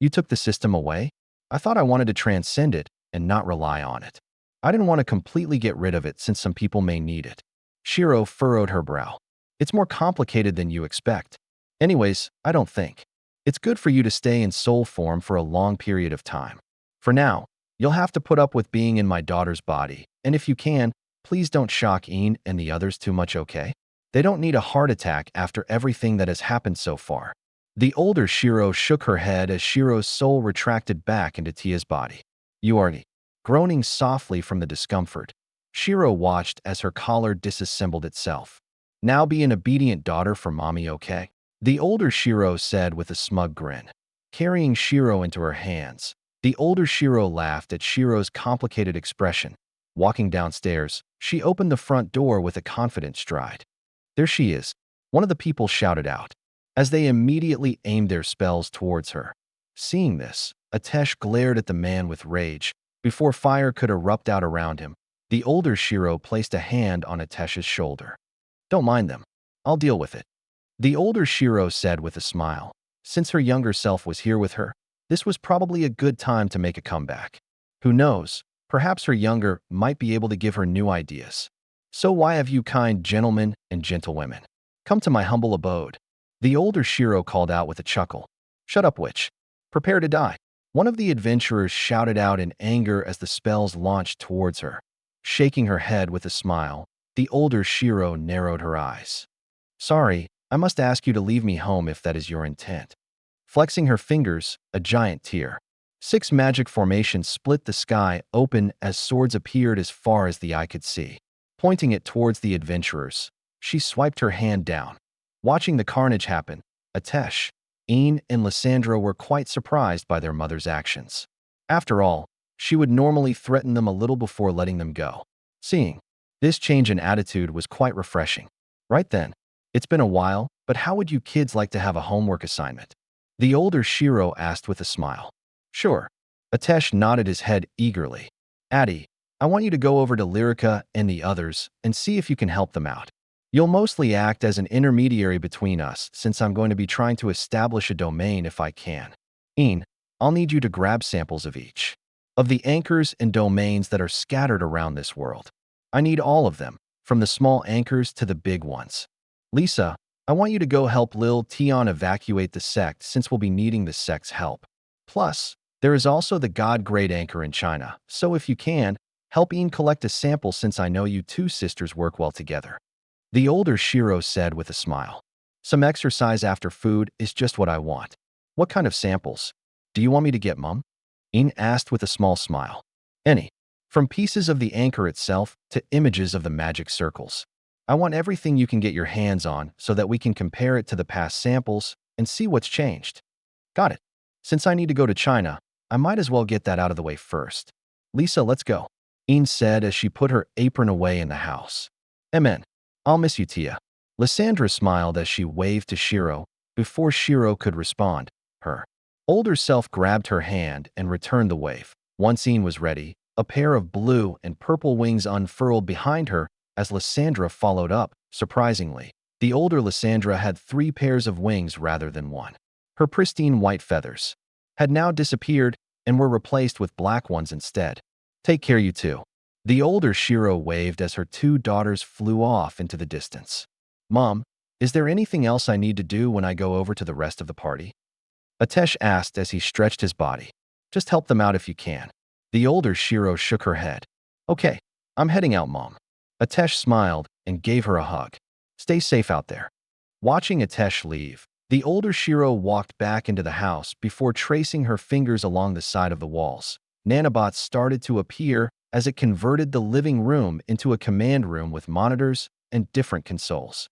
You took the system away? I thought I wanted to transcend it and not rely on it. I didn't want to completely get rid of it since some people may need it. Shiro furrowed her brow. It's more complicated than you expect. Anyways, I don't think. It's good for you to stay in soul form for a long period of time. For now, you'll have to put up with being in my daughter's body, and if you can, please don't shock Ian and the others too much, okay? They don't need a heart attack after everything that has happened so far. The older Shiro shook her head as Shiro's soul retracted back into Tia's body. You are groaning softly from the discomfort. Shiro watched as her collar disassembled itself. Now be an obedient daughter for mommy, okay? The older Shiro said with a smug grin. Carrying Shiro into her hands, the older Shiro laughed at Shiro's complicated expression. Walking downstairs, she opened the front door with a confident stride. There she is, one of the people shouted out, as they immediately aimed their spells towards her. Seeing this, Atesh glared at the man with rage. Before fire could erupt out around him, the older Shiro placed a hand on Atesh's shoulder. Don't mind them. I'll deal with it. The older Shiro said with a smile. Since her younger self was here with her, this was probably a good time to make a comeback. Who knows, perhaps her younger might be able to give her new ideas. So why have you kind gentlemen and gentlewomen come to my humble abode? The older Shiro called out with a chuckle. Shut up, witch. Prepare to die. One of the adventurers shouted out in anger as the spells launched towards her. Shaking her head with a smile, the older Shiro narrowed her eyes. Sorry, I must ask you to leave me home if that is your intent. Flexing her fingers, a giant tear. 6 magic formations split the sky open as swords appeared as far as the eye could see. Pointing it towards the adventurers, she swiped her hand down. Watching the carnage happen, Atesh, Ian, and Lysandra were quite surprised by their mother's actions. After all, she would normally threaten them a little before letting them go. Seeing this change in attitude was quite refreshing. Right then, it's been a while, but how would you kids like to have a homework assignment? The older Shiro asked with a smile. Sure. Atesh nodded his head eagerly. Addie, I want you to go over to Lyrica and the others and see if you can help them out. You'll mostly act as an intermediary between us since I'm going to be trying to establish a domain if I can. Ian, I'll need you to grab samples of each of the anchors and domains that are scattered around this world. I need all of them, from the small anchors to the big ones. Lisa, I want you to go help Lil Tion evacuate the sect since we'll be needing the sect's help. Plus, there is also the God-grade anchor in China, so if you can, help Ian collect a sample since I know you two sisters work well together. The older Shiro said with a smile. Some exercise after food is just what I want. What kind of samples? Do you want me to get, Mum? Ian asked with a small smile. Any. From pieces of the anchor itself to images of the magic circles. I want everything you can get your hands on so that we can compare it to the past samples and see what's changed. Got it. Since I need to go to China, I might as well get that out of the way first. Lisa, let's go, Ian said as she put her apron away in the house. Amen. I'll miss you, Tia. Lysandra smiled as she waved to Shiro. Before Shiro could respond, her older self grabbed her hand and returned the wave. Once Ian was ready, a pair of blue and purple wings unfurled behind her as Lysandra followed up. Surprisingly, the older Lysandra had 3 pairs of wings rather than 1. Her pristine white feathers had now disappeared and were replaced with black ones instead. Take care, you two. The older Shiro waved as her 2 daughters flew off into the distance. Mom, is there anything else I need to do when I go over to the rest of the party? Atesh asked as he stretched his body. Just help them out if you can. The older Shiro shook her head. Okay, I'm heading out, Mom. Atesh smiled and gave her a hug. Stay safe out there. Watching Atesh leave, the older Shiro walked back into the house before tracing her fingers along the side of the walls. Nanobots started to appear as it converted the living room into a command room with monitors and different consoles.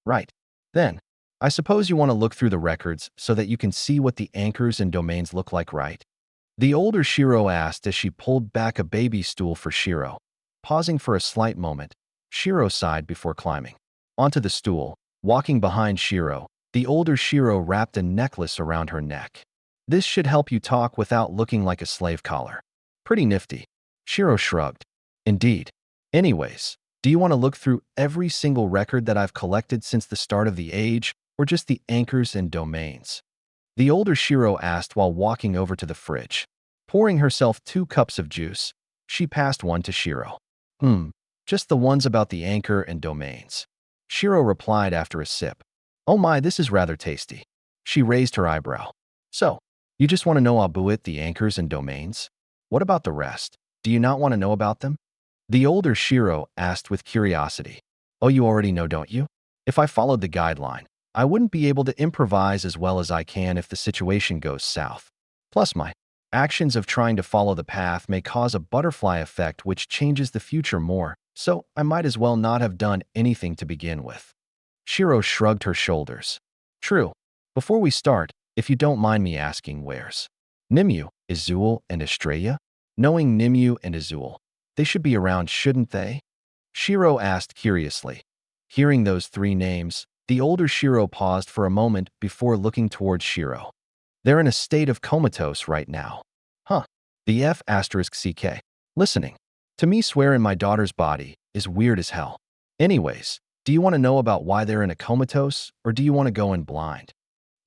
Right. Then, I suppose you want to look through the records so that you can see what the anchors and domains look like, right? The older Shiro asked as she pulled back a baby stool for Shiro. Pausing for a slight moment, Shiro sighed before climbing onto the stool. Walking behind Shiro, the older Shiro wrapped a necklace around her neck. This should help you talk without looking like a slave collar. Pretty nifty. Shiro shrugged. Indeed. Anyways, do you want to look through every single record that I've collected since the start of the age, or just the anchors and domains? The older Shiro asked while walking over to the fridge. Pouring herself 2 cups of juice, she passed one to Shiro. Just the ones about the anchor and domains. Shiro replied after a sip. Oh my, this is rather tasty. She raised her eyebrow. So, you just want to know about the anchors and domains? What about the rest? Do you not want to know about them? The older Shiro asked with curiosity. Oh, you already know, don't you? If I followed the guideline, I wouldn't be able to improvise as well as I can if the situation goes south. Plus, my actions of trying to follow the path may cause a butterfly effect which changes the future more, so I might as well not have done anything to begin with. Shiro shrugged her shoulders. True. Before we start, if you don't mind me asking, where's Nimue, Izul, and Estrella? Knowing Nimue and Izul, they should be around, shouldn't they? Shiro asked curiously. Hearing those 3 names, the older Shiro paused for a moment before looking towards Shiro. They're in a state of comatose right now. Huh. The F*CK. Listening. To me, swear in my daughter's body is weird as hell. Anyways, do you want to know about why they're in a comatose, or do you want to go in blind?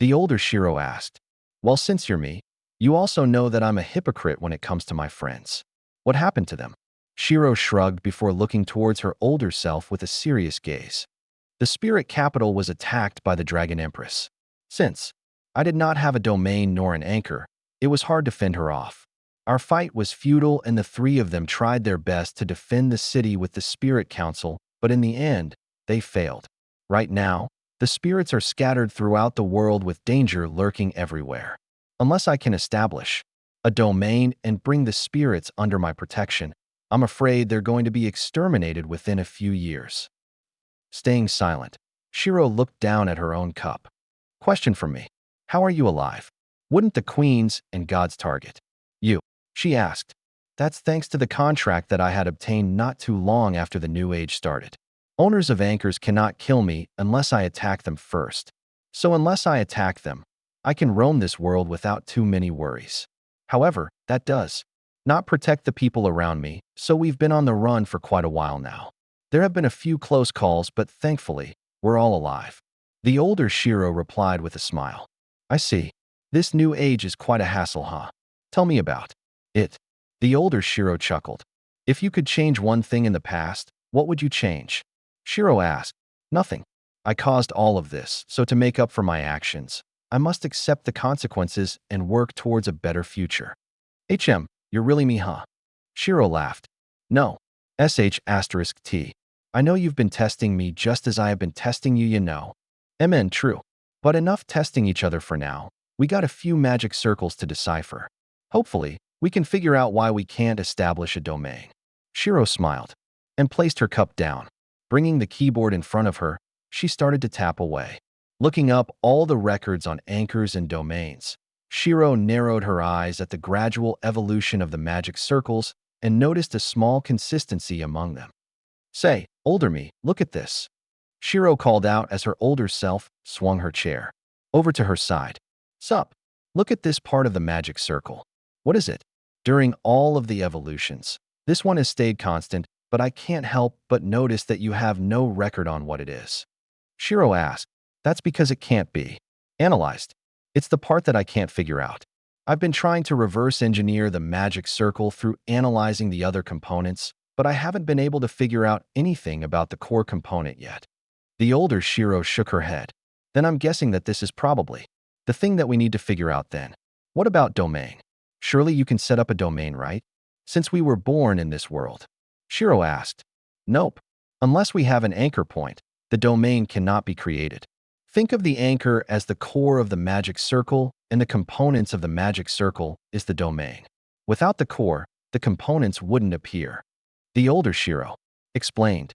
The older Shiro asked. Well, since you're me, you also know that I'm a hypocrite when it comes to my friends. What happened to them? Shiro shrugged before looking towards her older self with a serious gaze. The spirit capital was attacked by the Dragon Empress. Since I did not have a domain nor an anchor, it was hard to fend her off. Our fight was futile and the 3 of them tried their best to defend the city with the Spirit Council, but in the end, they failed. Right now, the spirits are scattered throughout the world with danger lurking everywhere. Unless I can establish a domain and bring the spirits under my protection, I'm afraid they're going to be exterminated within a few years. Staying silent, Shiro looked down at her own cup. Question from me. How are you alive? Wouldn't the queens and gods target you? She asked. That's thanks to the contract that I had obtained not too long after the new age started. Owners of anchors cannot kill me unless I attack them first. So unless I attack them, I can roam this world without too many worries. However, that does not protect the people around me, so we've been on the run for quite a while now. There have been a few close calls, but thankfully, we're all alive. The older Shiro replied with a smile. I see. This new age is quite a hassle, huh? Tell me about it. The older Shiro chuckled. If you could change one thing in the past, what would you change? Shiro asked. Nothing. I caused all of this, so to make up for my actions, I must accept the consequences and work towards a better future. You're really me, huh? Shiro laughed. No. *T. I know you've been testing me just as I have been testing you, you know. True. But enough testing each other for now. We got a few magic circles to decipher. Hopefully, we can figure out why we can't establish a domain. Shiro smiled and placed her cup down. Bringing the keyboard in front of her, she started to tap away. Looking up all the records on anchors and domains, Shiro narrowed her eyes at the gradual evolution of the magic circles and noticed a small consistency among them. Say, older me, look at this. Shiro called out as her older self swung her chair over to her side. Sup? Look at this part of the magic circle. What is it? During all of the evolutions, this one has stayed constant, but I can't help but notice that you have no record on what it is. Shiro asked. That's because it can't be analyzed. It's the part that I can't figure out. I've been trying to reverse engineer the magic circle through analyzing the other components, but I haven't been able to figure out anything about the core component yet. The older Shiro shook her head. Then I'm guessing that this is probably the thing that we need to figure out then. What about domain? Surely you can set up a domain, right? Since we were born in this world. Shiro asked. Nope. Unless we have an anchor point, the domain cannot be created. Think of the anchor as the core of the magic circle, and the components of the magic circle is the domain. Without the core, the components wouldn't appear. The older Shiro explained.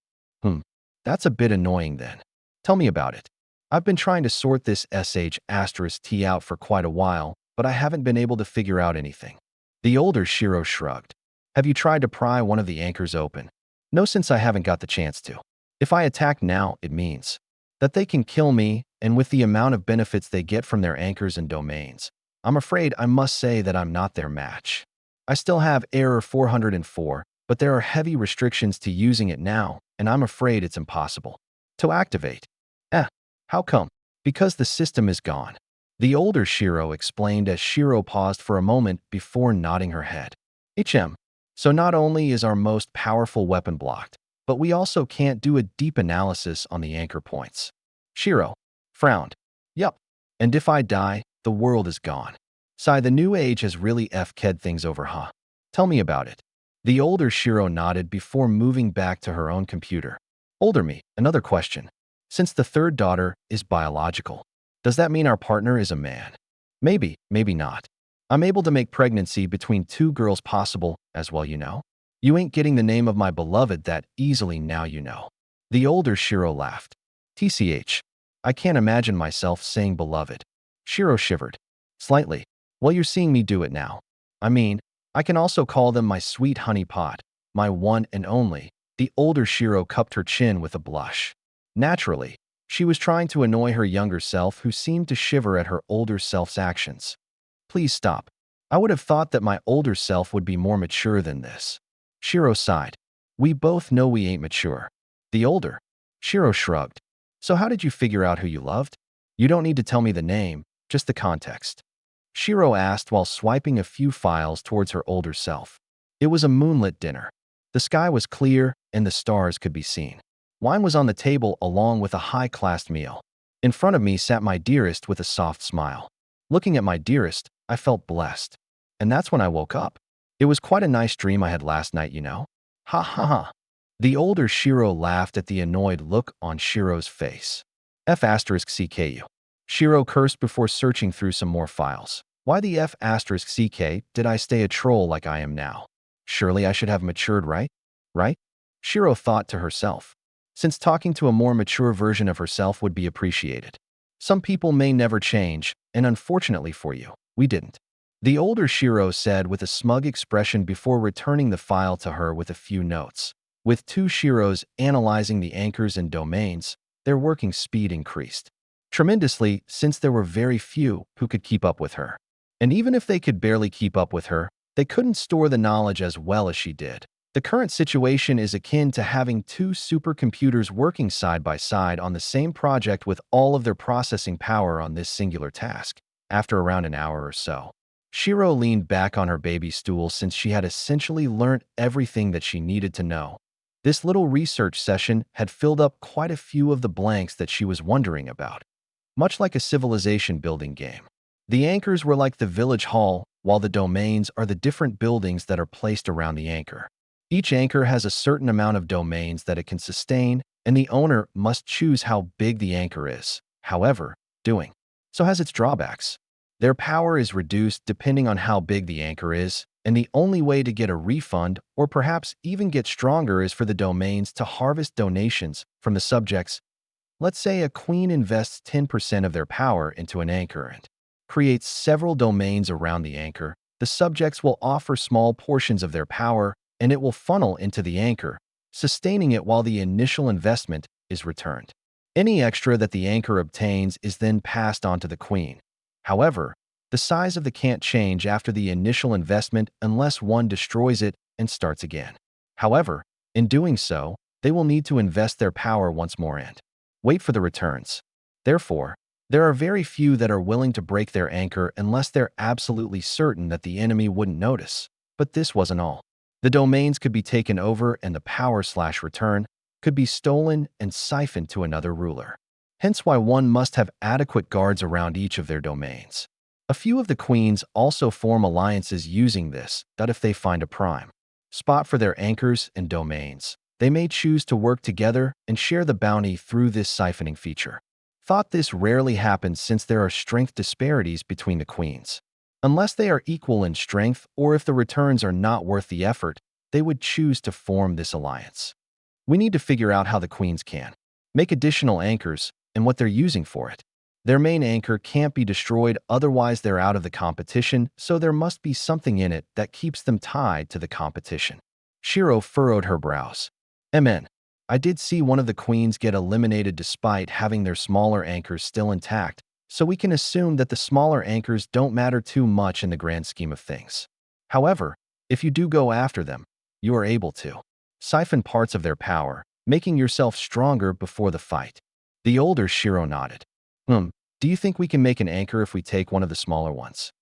That's a bit annoying then. Tell me about it. I've been trying to sort this *T out for quite a while, but I haven't been able to figure out anything. The older Shiro shrugged. Have you tried to pry one of the anchors open? No, since I haven't got the chance to. If I attack now, it means that they can kill me, and with the amount of benefits they get from their anchors and domains, I'm afraid I must say that I'm not their match. I still have error 404, but there are heavy restrictions to using it now, and I'm afraid it's impossible to activate. How come? Because the system is gone. The older Shiro explained as Shiro paused for a moment before nodding her head. So not only is our most powerful weapon blocked, but we also can't do a deep analysis on the anchor points. Shiro frowned. Yup. And if I die, the world is gone. Sigh, the new age has really fked things over, huh? Tell me about it. The older Shiro nodded before moving back to her own computer. Older me, another question. Since the third daughter is biological, does that mean our partner is a man? Maybe, maybe not. I'm able to make pregnancy between two girls possible as well, you know? You ain't getting the name of my beloved that easily now, you know. The older Shiro laughed. TCH. I can't imagine myself saying beloved. Shiro shivered. Slightly. Well, you're seeing me do it now. I mean, I can also call them my sweet honey pot, my one and only. The older Shiro cupped her chin with a blush. Naturally, she was trying to annoy her younger self, who seemed to shiver at her older self's actions. Please stop. I would have thought that my older self would be more mature than this. Shiro sighed. We both know we ain't mature. The older Shiro shrugged. So how did you figure out who you loved? You don't need to tell me the name, just the context. Shiro asked while swiping a few files towards her older self. It was a moonlit dinner. The sky was clear and the stars could be seen. Wine was on the table along with a high-class meal. In front of me sat my dearest with a soft smile. Looking at my dearest, I felt blessed. And that's when I woke up. It was quite a nice dream I had last night, you know? Ha ha ha. The older Shiro laughed at the annoyed look on Shiro's face. F*CKU. Shiro cursed before searching through some more files. Why the F*CK did I stay a troll like I am now? Surely I should have matured, right? Right? Shiro thought to herself. Since talking to a more mature version of herself would be appreciated. Some people may never change, and unfortunately for you, we didn't. The older Shiro said with a smug expression before returning the file to her with a few notes. With two Shiros analyzing the anchors and domains, their working speed increased tremendously since there were very few who could keep up with her. And even if they could barely keep up with her, they couldn't store the knowledge as well as she did. The current situation is akin to having two supercomputers working side by side on the same project with all of their processing power on this singular task. After around an hour or so, Shiro leaned back on her baby stool since she had essentially learnt everything that she needed to know. This little research session had filled up quite a few of the blanks that she was wondering about. Much like a civilization building game. The anchors were like the village hall, while the domains are the different buildings that are placed around the anchor. Each anchor has a certain amount of domains that it can sustain, and the owner must choose how big the anchor is. However, doing so has its drawbacks. Their power is reduced depending on how big the anchor is, and the only way to get a refund or perhaps even get stronger is for the domains to harvest donations from the subjects. Let's say a queen invests 10% of their power into an anchor and creates several domains around the anchor. The subjects will offer small portions of their power, and it will funnel into the anchor, sustaining it while the initial investment is returned. Any extra that the anchor obtains is then passed on to the queen. However, the size of the can't change after the initial investment unless one destroys it and starts again. However, in doing so, they will need to invest their power once more and wait for the returns. Therefore, there are very few that are willing to break their anchor unless they're absolutely certain that the enemy wouldn't notice. But this wasn't all. The domains could be taken over and the power/return could be stolen and siphoned to another ruler. Hence why one must have adequate guards around each of their domains. A few of the queens also form alliances using this, that if they find a prime spot for their anchors and domains, they may choose to work together and share the bounty through this siphoning feature. Thought this rarely happens since there are strength disparities between the queens. Unless they are equal in strength or if the returns are not worth the effort, they would choose to form this alliance. We need to figure out how the queens can make additional anchors and what they're using for it. Their main anchor can't be destroyed, otherwise they're out of the competition, so there must be something in it that keeps them tied to the competition. Shiro furrowed her brows. I did see one of the queens get eliminated despite having their smaller anchors still intact, so we can assume that the smaller anchors don't matter too much in the grand scheme of things. However, if you do go after them, you are able to siphon parts of their power, making yourself stronger before the fight. The older Shiro nodded. Do you think we can make an anchor if we take one of the smaller ones?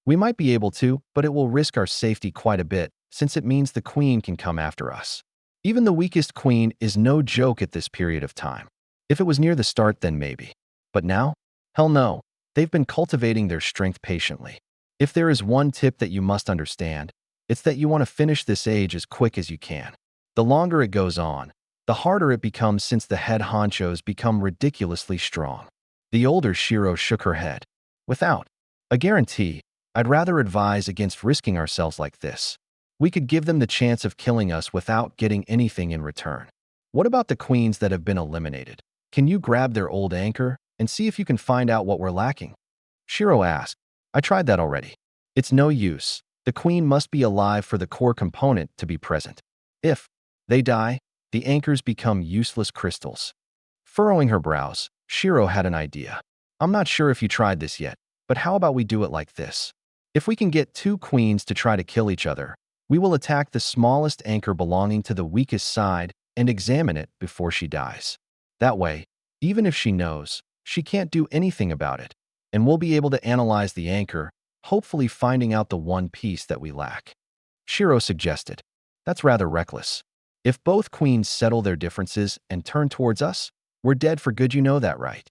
We might be able to, but it will risk our safety quite a bit, since it means the queen can come after us. Even the weakest queen is no joke at this period of time. If it was near the start, then maybe. But now? Hell no. They've been cultivating their strength patiently. If there is one tip that you must understand, it's that you want to finish this age as quick as you can. The longer it goes on, the harder it becomes since the head honchos become ridiculously strong. The older Shiro shook her head. Without a guarantee, I'd rather advise against risking ourselves like this. We could give them the chance of killing us without getting anything in return. What about the queens that have been eliminated? Can you grab their old anchor and see if you can find out what we're lacking? Shiro asked. I tried that already. It's no use. The queen must be alive for the core component to be present. If they die, the anchors become useless crystals. Furrowing her brows, Shiro had an idea. I'm not sure if you tried this yet, but how about we do it like this? If we can get two queens to try to kill each other, we will attack the smallest anchor belonging to the weakest side and examine it before she dies. That way, even if she knows, she can't do anything about it, and we'll be able to analyze the anchor, hopefully finding out the one piece that we lack. Shiro suggested. That's rather reckless. If both queens settle their differences and turn towards us, we're dead for good, you know that, right?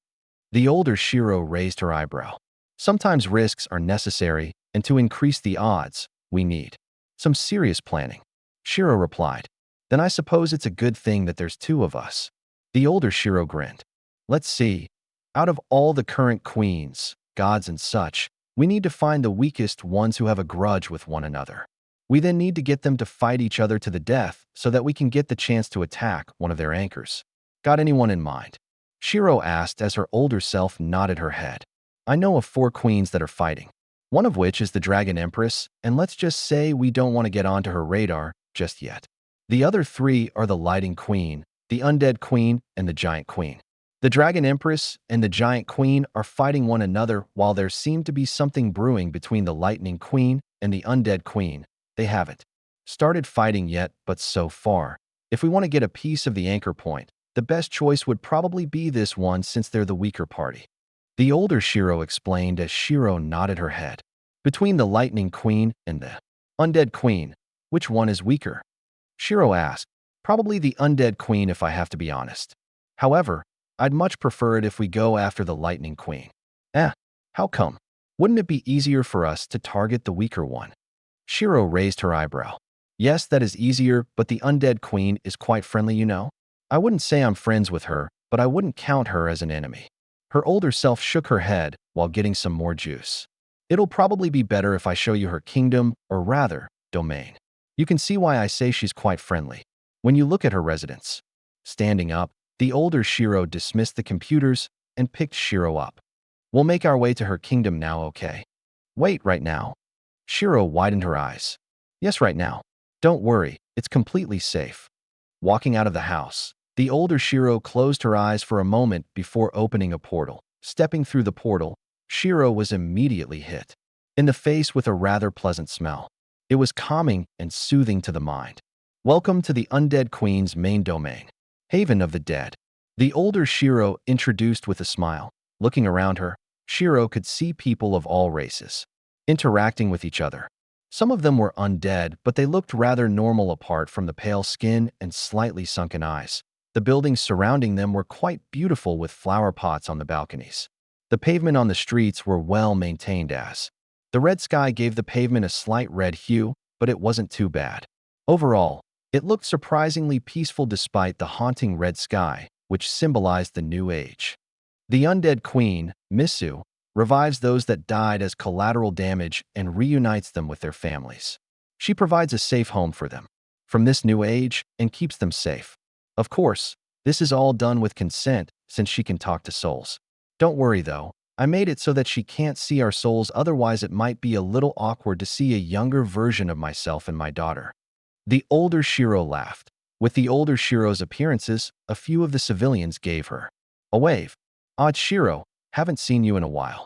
The older Shiro raised her eyebrow. Sometimes risks are necessary, and to increase the odds, we need some serious planning. Shiro replied. Then I suppose it's a good thing that there's two of us. The older Shiro grinned. Let's see. Out of all the current queens, gods and such, we need to find the weakest ones who have a grudge with one another. We then need to get them to fight each other to the death so that we can get the chance to attack one of their anchors. Got anyone in mind? Shiro asked as her older self nodded her head. I know of 4 queens that are fighting, one of which is the Dragon Empress, and let's just say we don't want to get onto her radar just yet. The other 3 are the Lighting Queen, the Undead Queen, and the Giant Queen. The Dragon Empress and the Giant Queen are fighting one another while there seemed to be something brewing between the Lightning Queen and the Undead Queen. They haven't started fighting yet, but so far, if we want to get a piece of the anchor point, the best choice would probably be this one since they're the weaker party. The older Shiro explained as Shiro nodded her head. Between the Lightning Queen and the Undead Queen, which one is weaker? Shiro asked. Probably the Undead Queen if I have to be honest. However, I'd much prefer it if we go after the Lightning Queen. How come? Wouldn't it be easier for us to target the weaker one? Shiro raised her eyebrow. Yes, that is easier, but the Undead Queen is quite friendly, you know. I wouldn't say I'm friends with her, but I wouldn't count her as an enemy. Her older self shook her head while getting some more juice. It'll probably be better if I show you her kingdom, or rather, domain. You can see why I say she's quite friendly. When you look at her residence. Standing up, the older Shiro dismissed the computers and picked Shiro up. We'll make our way to her kingdom now, okay? Wait, right now? Shiro widened her eyes. Yes, right now. Don't worry, it's completely safe. Walking out of the house, the older Shiro closed her eyes for a moment before opening a portal. Stepping through the portal, Shiro was immediately hit in the face with a rather pleasant smell. It was calming and soothing to the mind. Welcome to the Undead Queen's main domain, Haven of the Dead. The older Shiro introduced with a smile. Looking around her, Shiro could see people of all races interacting with each other. Some of them were undead, but they looked rather normal apart from the pale skin and slightly sunken eyes. The buildings surrounding them were quite beautiful with flower pots on the balconies. The pavement on the streets were well maintained as. The red sky gave the pavement a slight red hue, but it wasn't too bad. Overall, it looked surprisingly peaceful despite the haunting red sky, which symbolized the new age. The Undead Queen, Misu, revives those that died as collateral damage and reunites them with their families. She provides a safe home for them from this new age and keeps them safe. Of course, this is all done with consent since she can talk to souls. Don't worry though, I made it so that she can't see our souls, otherwise it might be a little awkward to see a younger version of myself and my daughter. The older Shiro laughed. With the older Shiro's appearances, a few of the civilians gave her a wave. Odd Shiro, haven't seen you in a while.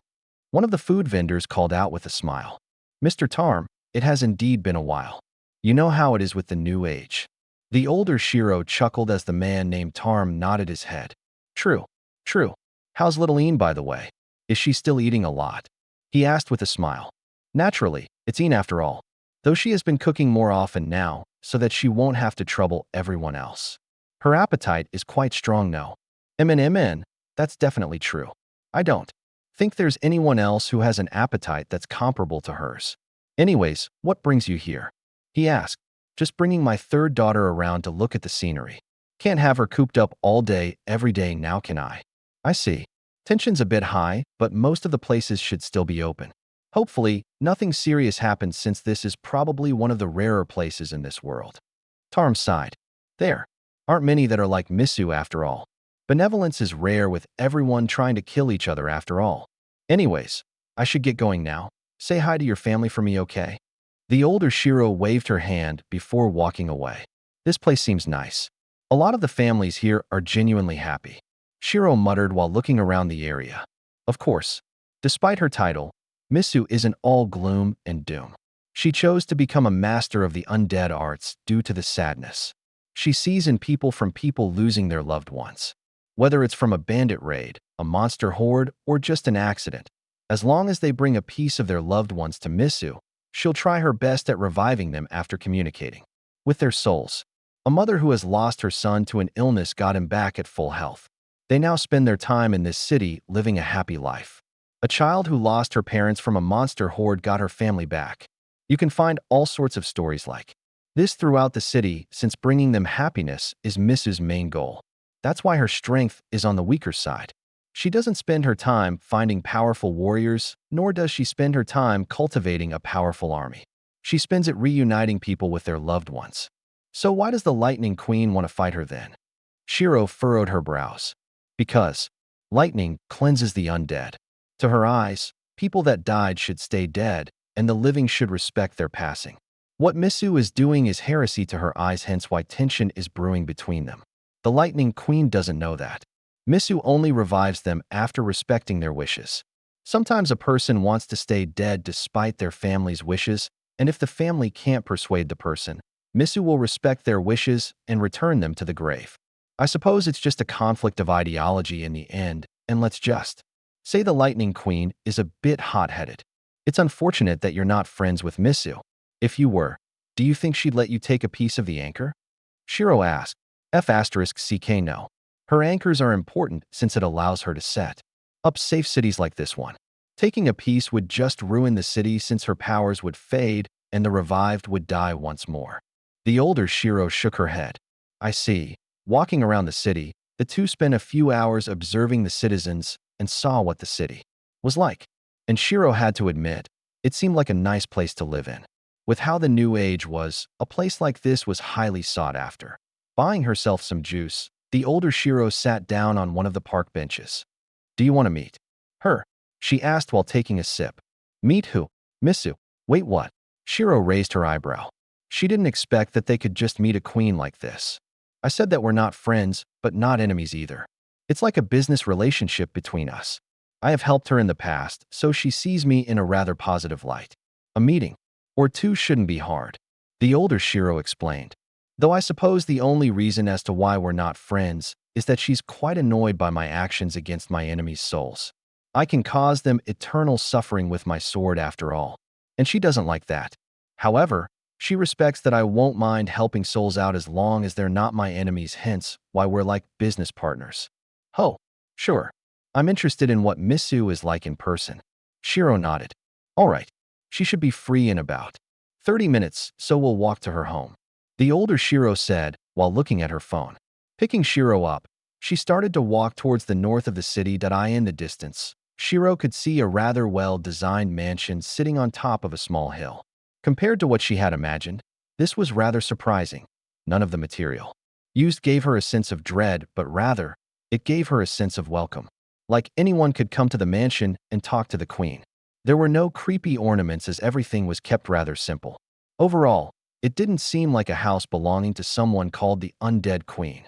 One of the food vendors called out with a smile. Mr. Tarm, it has indeed been a while. You know how it is with the new age. The older Shiro chuckled as the man named Tarm nodded his head. True. How's little Ian, by the way? Is she still eating a lot? He asked with a smile. Naturally, it's Ian after all, though she has been cooking more often now so that she won't have to trouble everyone else. Her appetite is quite strong now. MN, that's definitely true. I don't think there's anyone else who has an appetite that's comparable to hers. Anyways, what brings you here? He asked. Just bringing my third daughter around to look at the scenery. Can't have her cooped up all day, every day now, can I? I see. Tension's a bit high, but most of the places should still be open. Hopefully, nothing serious happens since this is probably one of the rarer places in this world. Tarm sighed. There aren't many that are like Misu after all. Benevolence is rare with everyone trying to kill each other after all. Anyways, I should get going now. Say hi to your family for me, okay? The older Shiro waved her hand before walking away. This place seems nice. A lot of the families here are genuinely happy. Shiro muttered while looking around the area. Of course, despite her title, Misu isn't all gloom and doom. She chose to become a master of the undead arts due to the sadness she sees in people from people losing their loved ones. Whether it's from a bandit raid, a monster horde, or just an accident, as long as they bring a piece of their loved ones to Misu, she'll try her best at reviving them after communicating with their souls. A mother who has lost her son to an illness got him back at full health. They now spend their time in this city living a happy life. A child who lost her parents from a monster horde got her family back. You can find all sorts of stories like this throughout the city since bringing them happiness is Misu's main goal. That's why her strength is on the weaker side. She doesn't spend her time finding powerful warriors, nor does she spend her time cultivating a powerful army. She spends it reuniting people with their loved ones. So why does the Lightning Queen want to fight her then? Shiro furrowed her brows. Because lightning cleanses the undead. To her eyes, people that died should stay dead, and the living should respect their passing. What Misu is doing is heresy to her eyes, hence why tension is brewing between them. The Lightning Queen doesn't know that. Misu only revives them after respecting their wishes. Sometimes a person wants to stay dead despite their family's wishes, and if the family can't persuade the person, Misu will respect their wishes and return them to the grave. I suppose it's just a conflict of ideology in the end, and let's just say the Lightning Queen is a bit hot-headed. It's unfortunate that you're not friends with Misu. If you were, do you think she'd let you take a piece of the anchor? Shiro asked. F***ck no. Her anchors are important since it allows her to set up safe cities like this one. Taking a piece would just ruin the city since her powers would fade and the revived would die once more. The older Shiro shook her head. I see. Walking around the city, the two spent a few hours observing the citizens and saw what the city was like. And Shiro had to admit, it seemed like a nice place to live in. With how the new age was, a place like this was highly sought after. Buying herself some juice, the older Shiro sat down on one of the park benches. Do you want to meet her? She asked while taking a sip. Meet who? Misu. Wait, what? Shiro raised her eyebrow. She didn't expect that they could just meet a queen like this. I said that we're not friends, but not enemies either. It's like a business relationship between us. I have helped her in the past, so she sees me in a rather positive light. A meeting or two shouldn't be hard, the older Shiro explained. Though I suppose the only reason as to why we're not friends is that she's quite annoyed by my actions against my enemies' souls. I can cause them eternal suffering with my sword after all, and she doesn't like that. However, she respects that I won't mind helping souls out as long as they're not my enemies, hence why we're like business partners. Oh, sure. I'm interested in what Misu is like in person. Shiro nodded. All right. She should be free in about 30 minutes, so we'll walk to her home, the older Shiro said while looking at her phone. Picking Shiro up, she started to walk towards the north of the city. In the distance, Shiro could see a rather well-designed mansion sitting on top of a small hill. Compared to what she had imagined, this was rather surprising. None of the material used gave her a sense of dread, but rather, it gave her a sense of welcome. Like anyone could come to the mansion and talk to the queen. There were no creepy ornaments as everything was kept rather simple. Overall, it didn't seem like a house belonging to someone called the Undead Queen.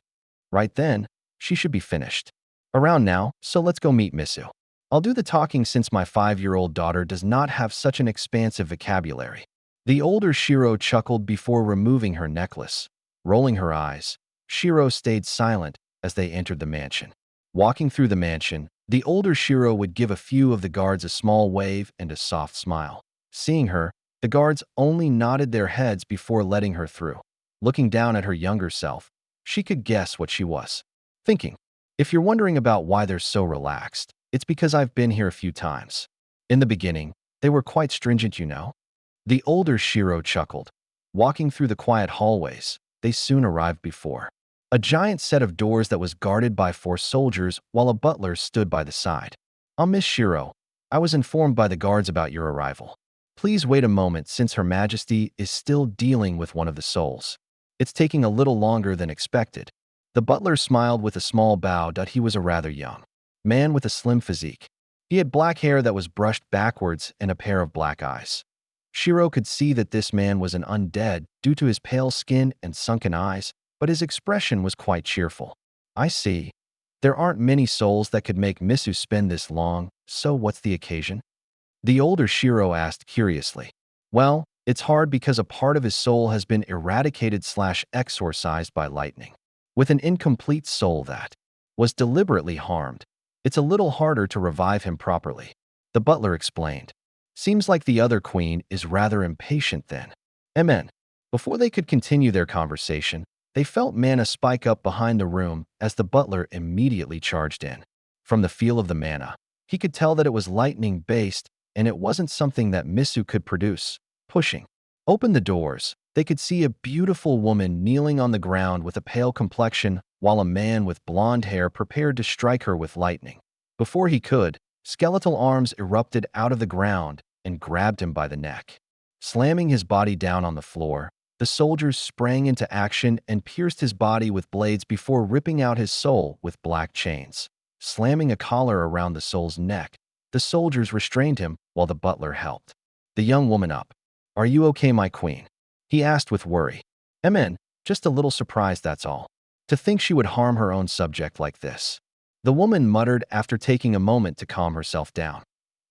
Right then, she should be finished around now, so let's go meet Misu. I'll do the talking since my 5-year-old daughter does not have such an expansive vocabulary. The older Shiro chuckled before removing her necklace. Rolling her eyes, Shiro stayed silent as they entered the mansion. Walking through the mansion, The older Shiro would give a few of the guards a small wave and a soft smile. Seeing her, the guards only nodded their heads before letting her through. Looking down at her younger self, she could guess what she was thinking. If you're wondering about why they're so relaxed, it's because I've been here a few times. In the beginning, they were quite stringent, you know. The older Shiro chuckled. Walking through the quiet hallways, they soon arrived before a giant set of doors that was guarded by 4 soldiers while a butler stood by the side. Miss Shiro, I was informed by the guards about your arrival. Please wait a moment since Her Majesty is still dealing with one of the souls. It's taking a little longer than expected. The butler smiled with a small bow that he was a rather young man with a slim physique. He had black hair that was brushed backwards and a pair of black eyes. Shiro could see that this man was an undead due to his pale skin and sunken eyes, but his expression was quite cheerful. I see. There aren't many souls that could make Misu spend this long, so what's the occasion? The older Shiro asked curiously. Well, it's hard because a part of his soul has been eradicated/exorcised by lightning. With an incomplete soul that was deliberately harmed, it's a little harder to revive him properly. The butler explained. Seems like the other queen is rather impatient then. Amen. Before they could continue their conversation, they felt mana spike up behind the room as the butler immediately charged in. From the feel of the mana, he could tell that it was lightning-based and it wasn't something that Misu could produce. Pushing open the doors, they could see a beautiful woman kneeling on the ground with a pale complexion while a man with blonde hair prepared to strike her with lightning. Before he could, skeletal arms erupted out of the ground and grabbed him by the neck. Slamming his body down on the floor, the soldiers sprang into action and pierced his body with blades before ripping out his soul with black chains. Slamming a collar around the soul's neck, the soldiers restrained him while the butler helped the young woman up. Are you okay, my queen? He asked with worry. Amen, just a little surprised, that's all. To think she would harm her own subject like this. The woman muttered after taking a moment to calm herself down.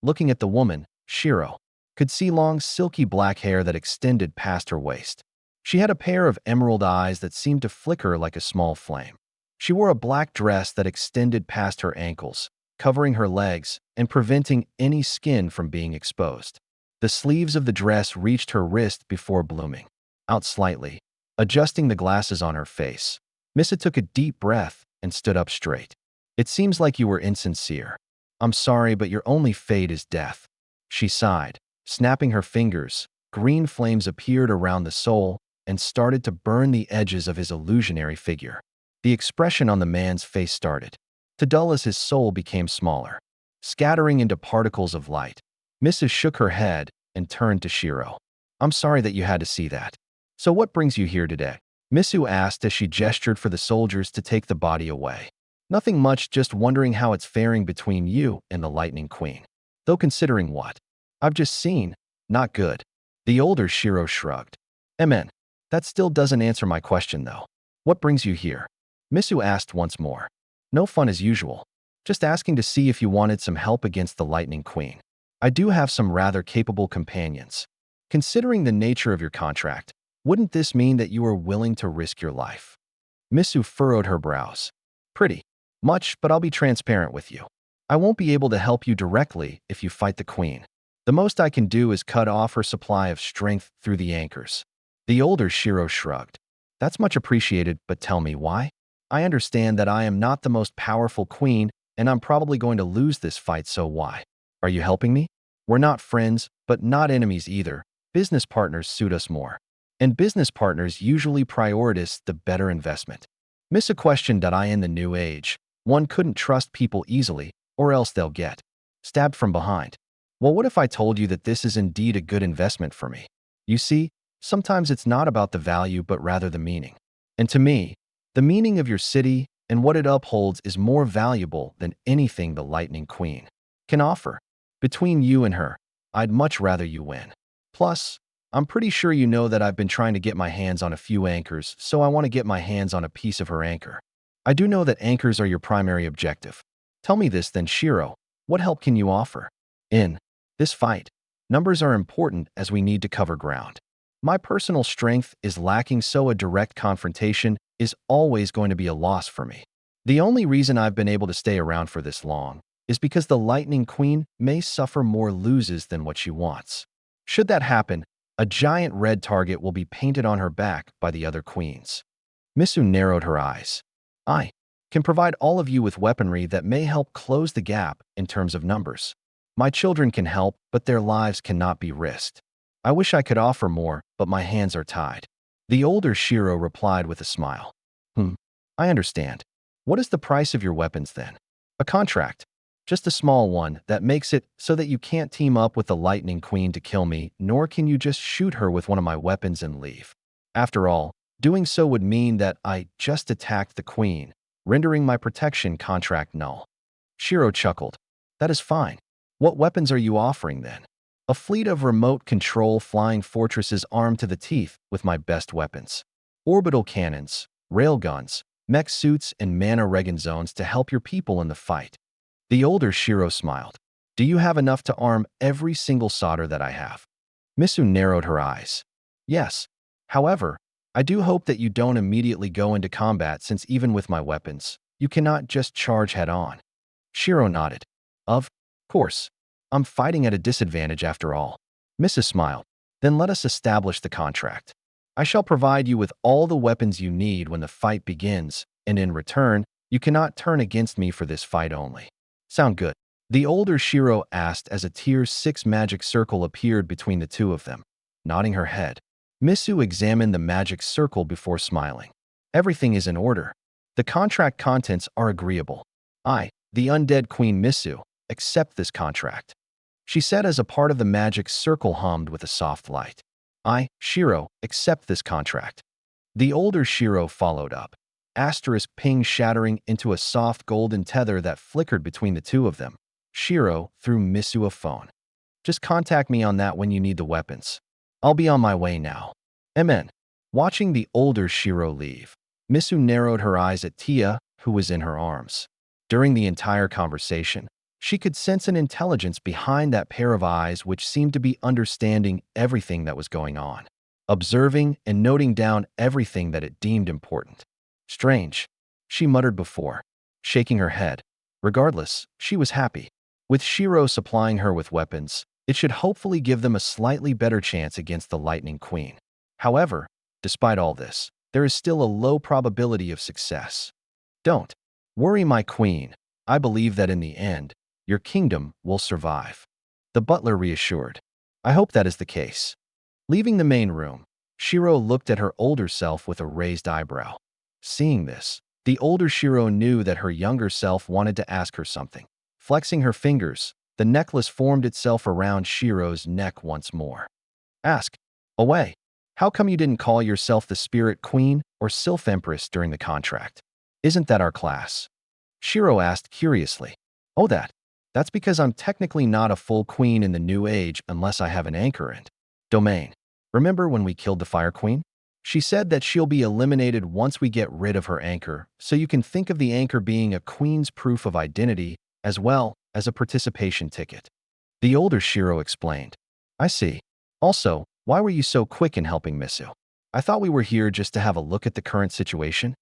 Looking at the woman, Shiro could see long, silky black hair that extended past her waist. She had a pair of emerald eyes that seemed to flicker like a small flame. She wore a black dress that extended past her ankles, covering her legs and preventing any skin from being exposed. The sleeves of the dress reached her wrist before blooming out slightly, adjusting the glasses on her face. Missa took a deep breath and stood up straight. It seems like you were insincere. I'm sorry, but your only fate is death. She sighed. Snapping her fingers, green flames appeared around the soul and started to burn the edges of his illusionary figure. The expression on the man's face started to dull as his soul became smaller, scattering into particles of light. Mrs. shook her head and turned to Shiro. I'm sorry that you had to see that. So what brings you here today? Misu asked as she gestured for the soldiers to take the body away. Nothing much, just wondering how it's faring between you and the Lightning Queen. Though considering what I've just seen, not good. The older Shiro shrugged. Amen. That still doesn't answer my question though. What brings you here? Misu asked once more. No fun as usual. Just asking to see if you wanted some help against the Lightning Queen. I do have some rather capable companions. Considering the nature of your contract, wouldn't this mean that you are willing to risk your life? Misu furrowed her brows. Pretty much, but I'll be transparent with you. I won't be able to help you directly if you fight the queen. The most I can do is cut off her supply of strength through the anchors. The older Shiro shrugged. That's much appreciated, but tell me why? I understand that I am not the most powerful queen, and I'm probably going to lose this fight, so why? Are you helping me? We're not friends, but not enemies either. Business partners suit us more. And business partners usually prioritize the better investment. Miss a question that I in the new age, one couldn't trust people easily, or else they'll get stabbed from behind. Well, what if I told you that this is indeed a good investment for me? You see, sometimes it's not about the value, but rather the meaning. And to me, the meaning of your city and what it upholds is more valuable than anything the Lightning Queen can offer. Between you and her, I'd much rather you win. Plus, I'm pretty sure you know that I've been trying to get my hands on a few anchors, so I want to get my hands on a piece of her anchor. I do know that anchors are your primary objective. Tell me this then, Shiro. What help can you offer? In this fight, numbers are important as we need to cover ground. My personal strength is lacking, so a direct confrontation is always going to be a loss for me. The only reason I've been able to stay around for this long is because the Lightning Queen may suffer more loses than what she wants. Should that happen, a giant red target will be painted on her back by the other queens. Misu narrowed her eyes. I can provide all of you with weaponry that may help close the gap in terms of numbers. My children can help, but their lives cannot be risked. I wish I could offer more, but my hands are tied. The older Shiro replied with a smile. I understand. What is the price of your weapons then? A contract. Just a small one that makes it so that you can't team up with the Lightning Queen to kill me, nor can you just shoot her with one of my weapons and leave. After all, doing so would mean that I just attacked the Queen, rendering my protection contract null. Shiro chuckled. That is fine. What weapons are you offering then? A fleet of remote control flying fortresses armed to the teeth with my best weapons. Orbital cannons, railguns, mech suits, and mana regen zones to help your people in the fight. The older Shiro smiled. Do you have enough to arm every single soldier that I have? Misu narrowed her eyes. Yes. However, I do hope that you don't immediately go into combat since even with my weapons, you cannot just charge head-on. Shiro nodded. Of course. I'm fighting at a disadvantage after all. Mrs. smiled. Then let us establish the contract. I shall provide you with all the weapons you need when the fight begins, and in return, you cannot turn against me for this fight only. Sound good? The older Shiro asked as a tier 6 magic circle appeared between the two of them. Nodding her head, Misu examined the magic circle before smiling. Everything is in order. The contract contents are agreeable. I, the undead Queen Misu, accept this contract. She said as a part of the magic circle hummed with a soft light. I, Shiro, accept this contract. The older Shiro followed up. Asterisk ping shattering into a soft golden tether that flickered between the two of them. Shiro threw Misu a phone. Just contact me on that when you need the weapons. I'll be on my way now. Amen. Watching the older Shiro leave, Misu narrowed her eyes at Tia, who was in her arms. During the entire conversation, she could sense an intelligence behind that pair of eyes which seemed to be understanding everything that was going on, observing and noting down everything that it deemed important. Strange, she muttered before, shaking her head. Regardless, she was happy. With Shiro supplying her with weapons, it should hopefully give them a slightly better chance against the Lightning Queen. However, despite all this, there is still a low probability of success. Don't worry, my queen. I believe that in the end, your kingdom will survive. The butler reassured. I hope that is the case. Leaving the main room, Shiro looked at her older self with a raised eyebrow. Seeing this, the older Shiro knew that her younger self wanted to ask her something. Flexing her fingers, the necklace formed itself around Shiro's neck once more. Ask away. How come you didn't call yourself the Spirit Queen or Sylph Empress during the contract? Isn't that our class? Shiro asked curiously. Oh, that's because I'm technically not a full queen in the new age unless I have an anchor and domain. Remember when we killed the Fire Queen? She said that she'll be eliminated once we get rid of her anchor, so you can think of the anchor being a queen's proof of identity as well as a participation ticket. The older Shiro explained. I see. Also, why were you so quick in helping Misu? I thought we were here just to have a look at the current situation.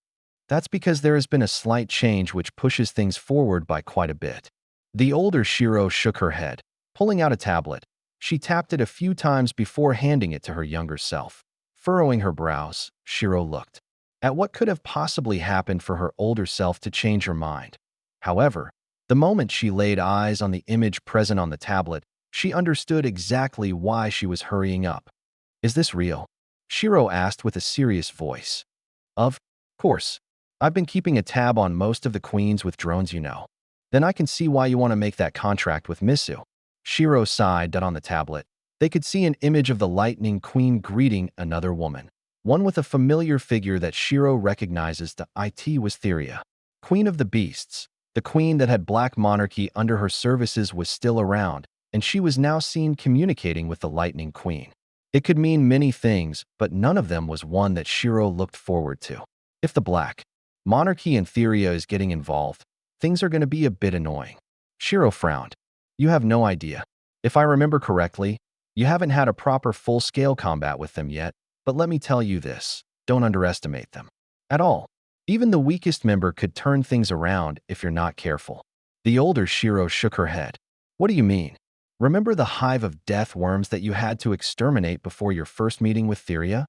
That's because there has been a slight change which pushes things forward by quite a bit. The older Shiro shook her head, pulling out a tablet. She tapped it a few times before handing it to her younger self. Furrowing her brows, Shiro looked at what could have possibly happened for her older self to change her mind. However, the moment she laid eyes on the image present on the tablet, she understood exactly why she was hurrying up. Is this real? Shiro asked with a serious voice. Of course. I've been keeping a tab on most of the queens with drones, you know. Then I can see why you want to make that contract with Misu. Shiro sighed that on the tablet, they could see an image of the Lightning Queen greeting another woman, one with a familiar figure that Shiro recognizes. The it was Theria, Queen of the Beasts. The queen that had Black Monarchy under her services was still around, and she was now seen communicating with the Lightning Queen. It could mean many things, but none of them was one that Shiro looked forward to. If the Black Monarchy and Theria is getting involved, things are going to be a bit annoying. Shiro frowned. You have no idea. If I remember correctly, you haven't had a proper full-scale combat with them yet, but let me tell you this, don't underestimate them. At all. Even the weakest member could turn things around if you're not careful. The older Shiro shook her head. What do you mean? Remember the hive of death worms that you had to exterminate before your first meeting with Theria?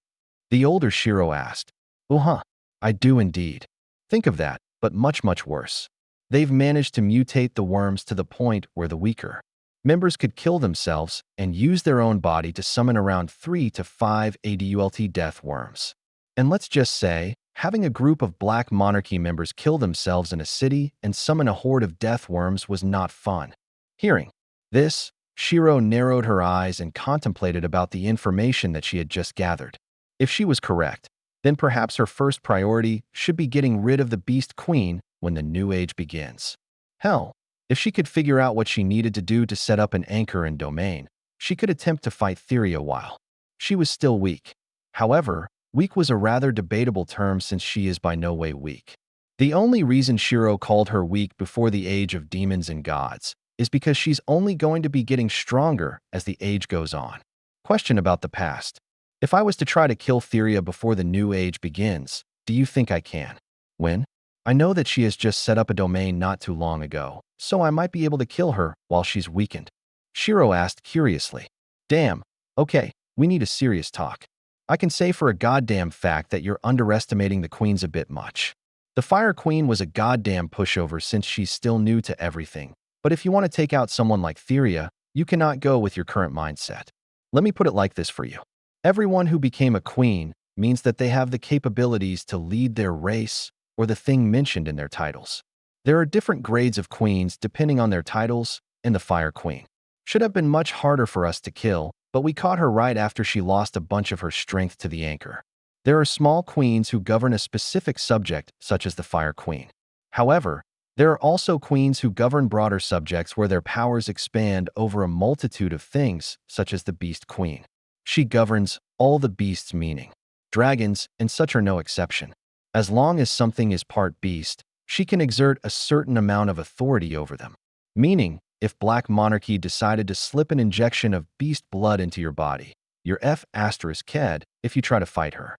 The older Shiro asked. Uh-huh, I do indeed. Think of that, but much, much worse. They've managed to mutate the worms to the point where the weaker members could kill themselves and use their own body to summon around 3 to 5 adult death worms. And let's just say, having a group of Black Monarchy members kill themselves in a city and summon a horde of death worms was not fun. Hearing this, Shiro narrowed her eyes and contemplated about the information that she had just gathered. If she was correct, then perhaps her first priority should be getting rid of the Beast Queen when the new age begins. Hell, if she could figure out what she needed to do to set up an anchor and domain, she could attempt to fight Theria while she was still weak. However, weak was a rather debatable term since she is by no way weak. The only reason Shiro called her weak before the age of demons and gods is because she's only going to be getting stronger as the age goes on. Question about the past. If I was to try to kill Theria before the new age begins, do you think I can? When? I know that she has just set up a domain not too long ago, so I might be able to kill her while she's weakened. Shiro asked curiously. Damn, okay, we need a serious talk. I can say for a goddamn fact that you're underestimating the queens a bit much. The Fire Queen was a goddamn pushover since she's still new to everything, but if you want to take out someone like Theria, you cannot go with your current mindset. Let me put it like this for you. Everyone who became a queen means that they have the capabilities to lead their race or the thing mentioned in their titles. There are different grades of queens depending on their titles, and the Fire Queen should have been much harder for us to kill, but we caught her right after she lost a bunch of her strength to the anchor. There are small queens who govern a specific subject, such as the Fire Queen. However, there are also queens who govern broader subjects where their powers expand over a multitude of things, such as the Beast Queen. She governs all the beasts, meaning dragons, and such are no exception. As long as something is part beast, she can exert a certain amount of authority over them. Meaning, if Black Monarchy decided to slip an injection of beast blood into your body, you're F***ed if you try to fight her.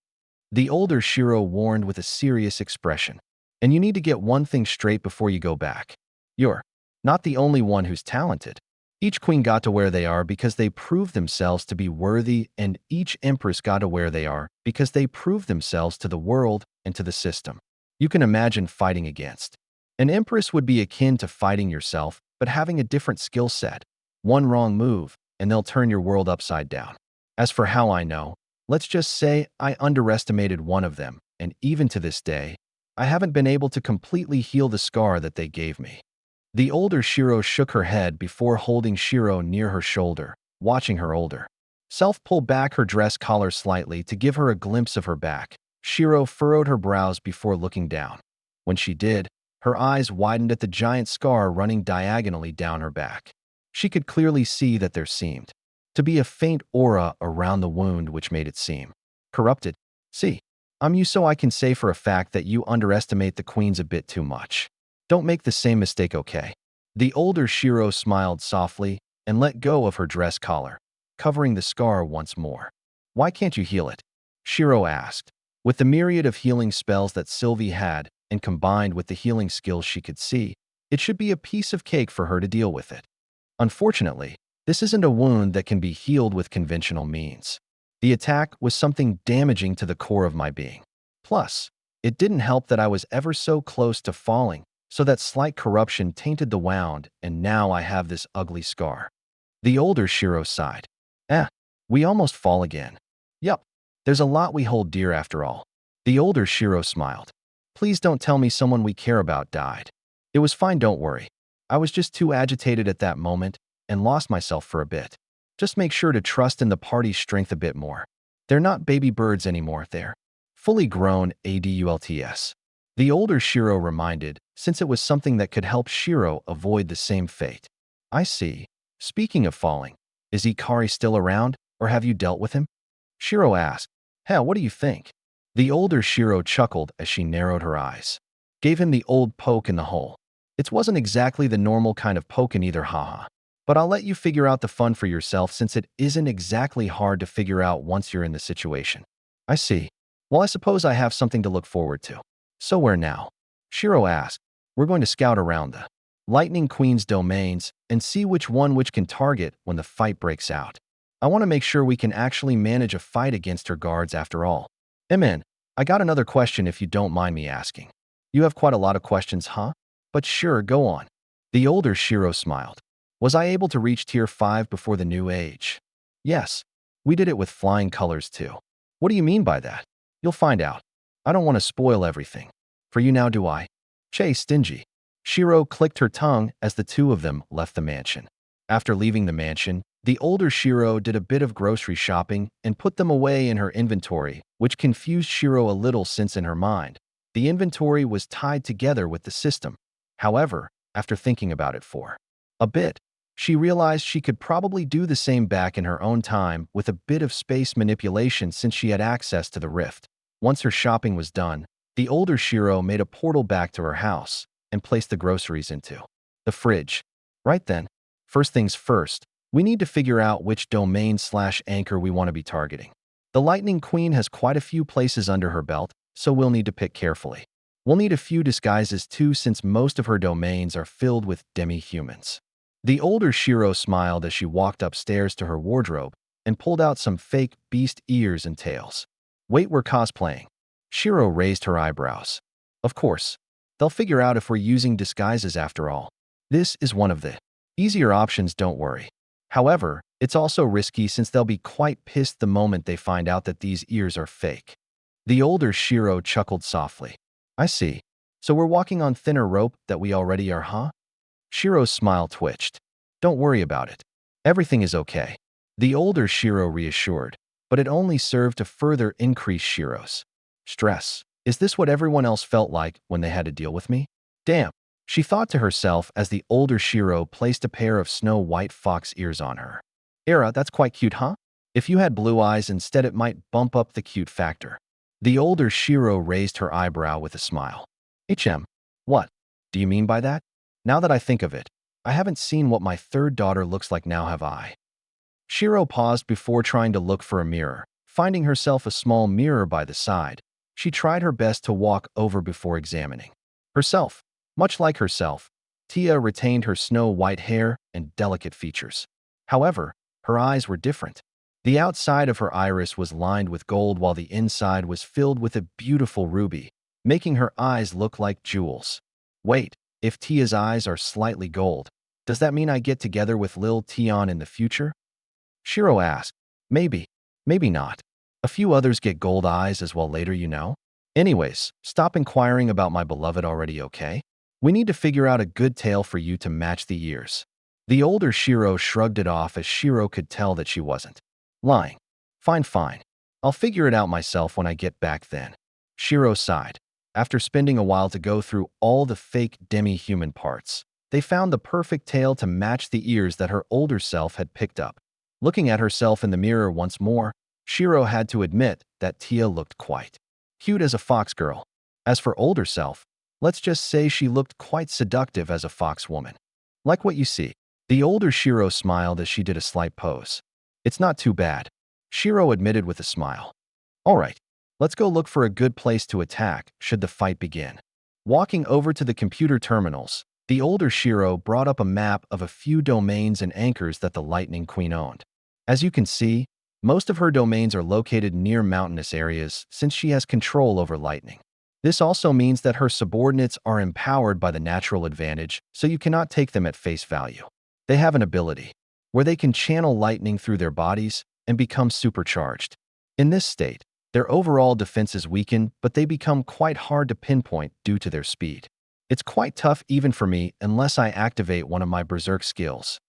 The older Shiro warned with a serious expression. And you need to get one thing straight before you go back. You're not the only one who's talented. Each queen got to where they are because they proved themselves to be worthy, and each empress got to where they are because they proved themselves to the world and to the system. You can imagine fighting against. An empress would be akin to fighting yourself, but having a different skill set. One wrong move, and they'll turn your world upside down. As for how I know, let's just say I underestimated one of them, and even to this day, I haven't been able to completely heal the scar that they gave me. The older Shiro shook her head before holding Shiro near her shoulder, watching her older self pull back her dress collar slightly to give her a glimpse of her back. Shiro furrowed her brows before looking down. When she did, her eyes widened at the giant scar running diagonally down her back. She could clearly see that there seemed to be a faint aura around the wound, which made it seem corrupted. See, you, so I can say for a fact that you underestimate the queens a bit too much. Don't make the same mistake, okay? The older Shiro smiled softly and let go of her dress collar, covering the scar once more. Why can't you heal it? Shiro asked. With the myriad of healing spells that Sylvie had, and combined with the healing skills she could see, it should be a piece of cake for her to deal with it. Unfortunately, this isn't a wound that can be healed with conventional means. The attack was something damaging to the core of my being. Plus, it didn't help that I was ever so close to falling, so that slight corruption tainted the wound, and now I have this ugly scar. The older Shiro sighed. We almost fall again. Yup, there's a lot we hold dear after all. The older Shiro smiled. Please don't tell me someone we care about died. It was fine, don't worry. I was just too agitated at that moment and lost myself for a bit. Just make sure to trust in the party's strength a bit more. They're not baby birds anymore, they're fully grown adults. The older Shiro reminded, since it was something that could help Shiro avoid the same fate. I see. Speaking of falling, is Ikari still around, or have you dealt with him? Shiro asked. Hell, what do you think? The older Shiro chuckled as she narrowed her eyes. Gave him the old poke in the hole. It wasn't exactly the normal kind of poking either, haha. But I'll let you figure out the fun for yourself since it isn't exactly hard to figure out once you're in the situation. I see. Well, I suppose I have something to look forward to. So where now? Shiro asked. We're going to scout around the Lightning Queen's domains and see which one which can target when the fight breaks out. I want to make sure we can actually manage a fight against her guards after all. Amen. I got another question if you don't mind me asking. You have quite a lot of questions, huh? But sure, go on. The older Shiro smiled. Was I able to reach tier 5 before the new age? Yes. We did it with flying colors too. What do you mean by that? You'll find out. I don't want to spoil everything. For you now, do I? Che stingy. Shiro clicked her tongue as the two of them left the mansion. After leaving the mansion, the older Shiro did a bit of grocery shopping and put them away in her inventory, which confused Shiro a little since in her mind, the inventory was tied together with the system. However, after thinking about it for a bit, she realized she could probably do the same back in her own time with a bit of space manipulation since she had access to the rift. Once her shopping was done, the older Shiro made a portal back to her house and placed the groceries into the fridge. Right then, first things first, we need to figure out which domain/anchor we want to be targeting. The Lightning Queen has quite a few places under her belt, so we'll need to pick carefully. We'll need a few disguises too since most of her domains are filled with demi-humans. The older Shiro smiled as she walked upstairs to her wardrobe and pulled out some fake beast ears and tails. Wait, we're cosplaying. Shiro raised her eyebrows. Of course. They'll figure out if we're using disguises after all. This is one of the easier options, don't worry. However, it's also risky since they'll be quite pissed the moment they find out that these ears are fake. The older Shiro chuckled softly. I see. So we're walking on thinner rope that we already are, huh? Shiro's smile twitched. Don't worry about it. Everything is okay. The older Shiro reassured, but it only served to further increase Shiro's stress. Is this what everyone else felt like when they had to deal with me? Damn, she thought to herself as the older Shiro placed a pair of snow-white fox ears on her. Era, that's quite cute, huh? If you had blue eyes instead, it might bump up the cute factor. The older Shiro raised her eyebrow with a smile. What do you mean by that? Now that I think of it, I haven't seen what my third daughter looks like now, have I? Shiro paused before trying to look for a mirror. Finding herself a small mirror by the side, she tried her best to walk over before examining herself. Much like herself, Tia retained her snow-white hair and delicate features. However, her eyes were different. The outside of her iris was lined with gold while the inside was filled with a beautiful ruby, making her eyes look like jewels. Wait, if Tia's eyes are slightly gold, does that mean I get together with Lil Tion in the future? Shiro asked. Maybe, maybe not. A few others get gold eyes as well later, you know? Anyways, stop inquiring about my beloved already, okay? We need to figure out a good tale for you to match the ears. The older Shiro shrugged it off as Shiro could tell that she wasn't lying. Fine. I'll figure it out myself when I get back then. Shiro sighed. After spending a while to go through all the fake demi-human parts, they found the perfect tale to match the ears that her older self had picked up. Looking at herself in the mirror once more, Shiro had to admit that Tia looked quite cute as a fox girl. As for older self, let's just say she looked quite seductive as a fox woman. Like what you see. The older Shiro smiled as she did a slight pose. It's not too bad, Shiro admitted with a smile. All right, let's go look for a good place to attack should the fight begin. Walking over to the computer terminals, the older Shiro brought up a map of a few domains and anchors that the Lightning Queen owned. As you can see, most of her domains are located near mountainous areas since she has control over lightning. This also means that her subordinates are empowered by the natural advantage, so you cannot take them at face value. They have an ability where they can channel lightning through their bodies and become supercharged. In this state, their overall defenses weaken, but they become quite hard to pinpoint due to their speed. It's quite tough even for me unless I activate one of my berserk skills.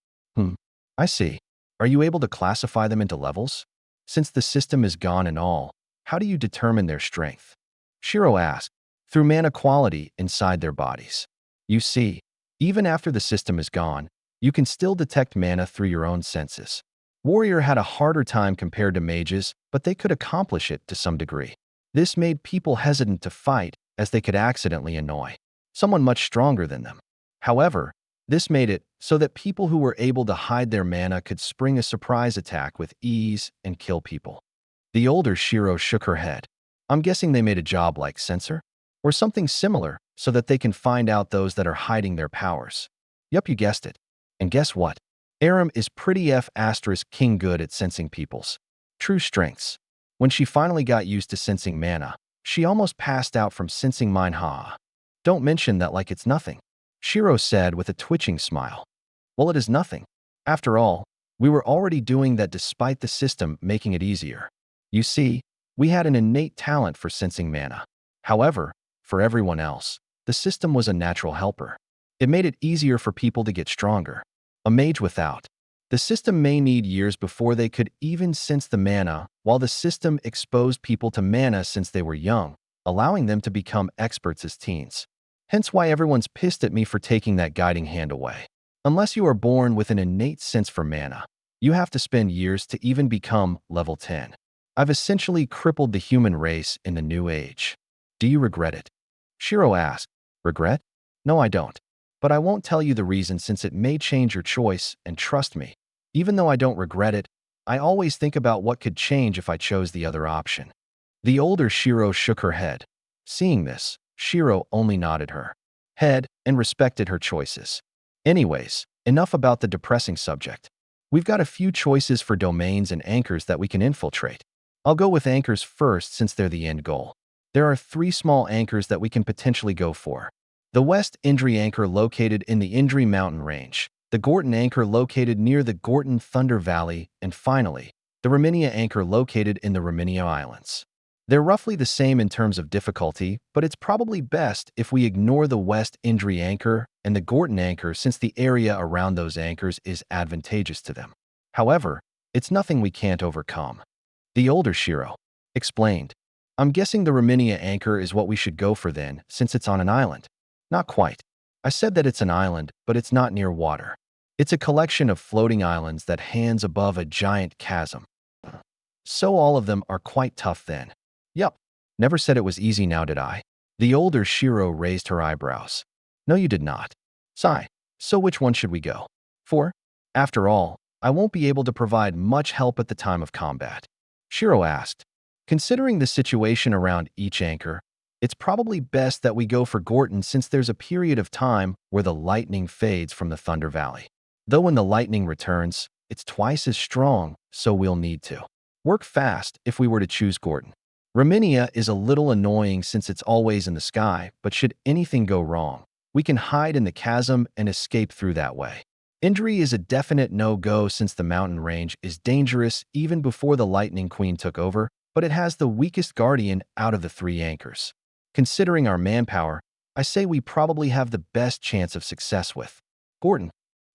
I see. Are you able to classify them into levels? Since the system is gone and all, how do you determine their strength? Shiro asked. Through mana quality inside their bodies. You see, even after the system is gone, you can still detect mana through your own senses. Warrior had a harder time compared to mages, but they could accomplish it to some degree. This made people hesitant to fight as they could accidentally annoy someone much stronger than them. However, this made it so that people who were able to hide their mana could spring a surprise attack with ease and kill people. The older Shiro shook her head. I'm guessing they made a job like Censor? Or something similar so that they can find out those that are hiding their powers. Yup, you guessed it. And guess what? Aram is pretty king good at sensing people's true strengths. When she finally got used to sensing mana, she almost passed out from sensing Manhwa. Don't mention that like it's nothing, Shiro said with a twitching smile. Well, it is nothing. After all, we were already doing that despite the system making it easier. You see, we had an innate talent for sensing mana. However, for everyone else, the system was a natural helper. It made it easier for people to get stronger. A mage without the system may need years before they could even sense the mana, while the system exposed people to mana since they were young, allowing them to become experts as teens. Hence why everyone's pissed at me for taking that guiding hand away. Unless you are born with an innate sense for mana, you have to spend years to even become level 10. I've essentially crippled the human race in the new age. Do you regret it? Shiro asked. Regret? No, I don't. But I won't tell you the reason since it may change your choice, and trust me, even though I don't regret it, I always think about what could change if I chose the other option. The older Shiro shook her head. Seeing this, Shiro only nodded her head and respected her choices. Anyways, enough about the depressing subject. We've got a few choices for domains and anchors that we can infiltrate. I'll go with anchors first since they're the end goal. There are 3 small anchors that we can potentially go for. The West Indri Anchor located in the Indri mountain range, the Gorton Anchor located near the Gorton Thunder Valley, and finally, the Raminia Anchor located in the Raminia Islands. They're roughly the same in terms of difficulty, but it's probably best if we ignore the West Indri Anchor and the Gorton Anchor since the area around those anchors is advantageous to them. However, it's nothing we can't overcome. The older Shiro explained. I'm guessing the Raminia Anchor is what we should go for then, since it's on an island. Not quite. I said that it's an island, but it's not near water. It's a collection of floating islands that hangs above a giant chasm. So all of them are quite tough then. Yup. Never said it was easy now, did I? The older Shiro raised her eyebrows. No, you did not. Sigh. So which one should we go for? After all, I won't be able to provide much help at the time of combat. Shiro asked. Considering the situation around each anchor, it's probably best that we go for Gorton since there's a period of time where the lightning fades from the Thunder Valley. Though when the lightning returns, it's twice as strong, so we'll need to work fast if we were to choose Gorton. Raminia is a little annoying since it's always in the sky, but should anything go wrong, we can hide in the chasm and escape through that way. Indri is a definite no-go since the mountain range is dangerous even before the Lightning Queen took over, but it has the weakest guardian out of the 3 anchors. Considering our manpower, I say we probably have the best chance of success with Gorton.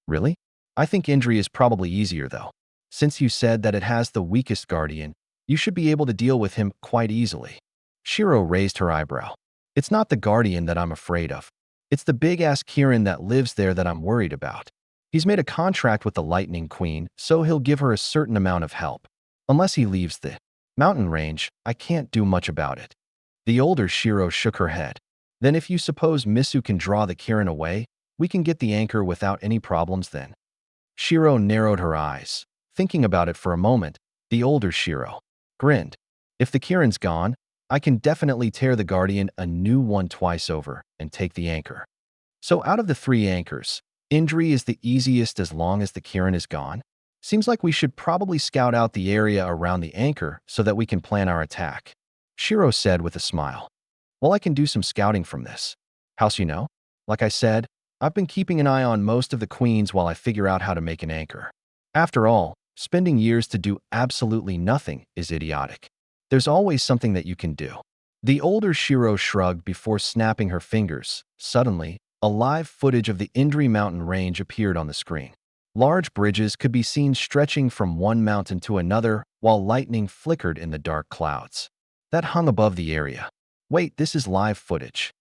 Really? I think Indri is probably easier though. Since you said that it has the weakest guardian, you should be able to deal with him quite easily. Shiro raised her eyebrow. It's not the guardian that I'm afraid of. It's the big-ass Kirin that lives there that I'm worried about. He's made a contract with the Lightning Queen, so he'll give her a certain amount of help. Unless he leaves the mountain range, I can't do much about it. The older Shiro shook her head. Then if you suppose Misu can draw the Kirin away, we can get the anchor without any problems then. Shiro narrowed her eyes. Thinking about it for a moment, the older Shiro grinned. If the Kirin's gone, I can definitely tear the Guardian a new one twice over and take the anchor. So out of the 3 anchors, Indri is the easiest as long as the Kirin is gone. Seems like we should probably scout out the area around the anchor so that we can plan our attack. Shiro said with a smile. Well, I can do some scouting from this. How's you know? Like I said, I've been keeping an eye on most of the queens while I figure out how to make an anchor. After all, spending years to do absolutely nothing is idiotic. There's always something that you can do. The older Shiro shrugged before snapping her fingers. Suddenly, a live footage of the Indri mountain range appeared on the screen. Large bridges could be seen stretching from one mountain to another while lightning flickered in the dark clouds that hung above the area. Wait, this is live footage.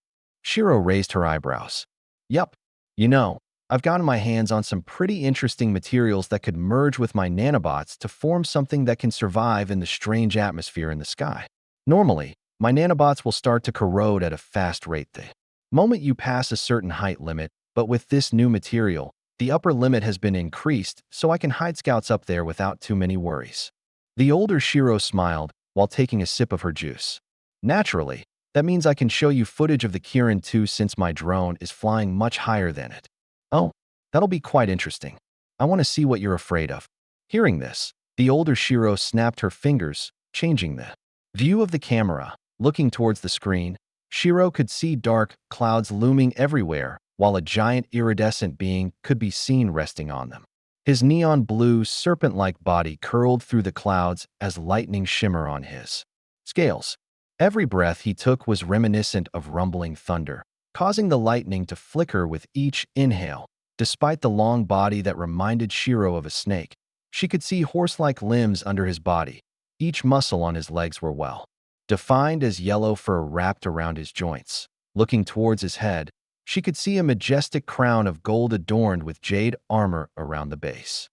Shiro raised her eyebrows. Yup. You know, I've gotten my hands on some pretty interesting materials that could merge with my nanobots to form something that can survive in the strange atmosphere in the sky. Normally, my nanobots will start to corrode at a fast rate the moment you pass a certain height limit, but with this new material, the upper limit has been increased so I can hide scouts up there without too many worries. The older Shiro smiled while taking a sip of her juice. Naturally, that means I can show you footage of the Kirin too since my drone is flying much higher than it. Oh, That'll be quite interesting. I want to see what you're afraid of. Hearing this, the older Shiro snapped her fingers, changing the view of the camera. Looking towards the screen, Shiro could see dark clouds looming everywhere, while a giant iridescent being could be seen resting on them. His neon blue, serpent-like body curled through the clouds as lightning shimmer on his scales. Every breath he took was reminiscent of rumbling thunder, causing the lightning to flicker with each inhale. Despite the long body that reminded Shiro of a snake, she could see horse-like limbs under his body. Each muscle on his legs were well defined as yellow fur wrapped around his joints. Looking towards his head, she could see a majestic crown of gold adorned with jade armor around the base.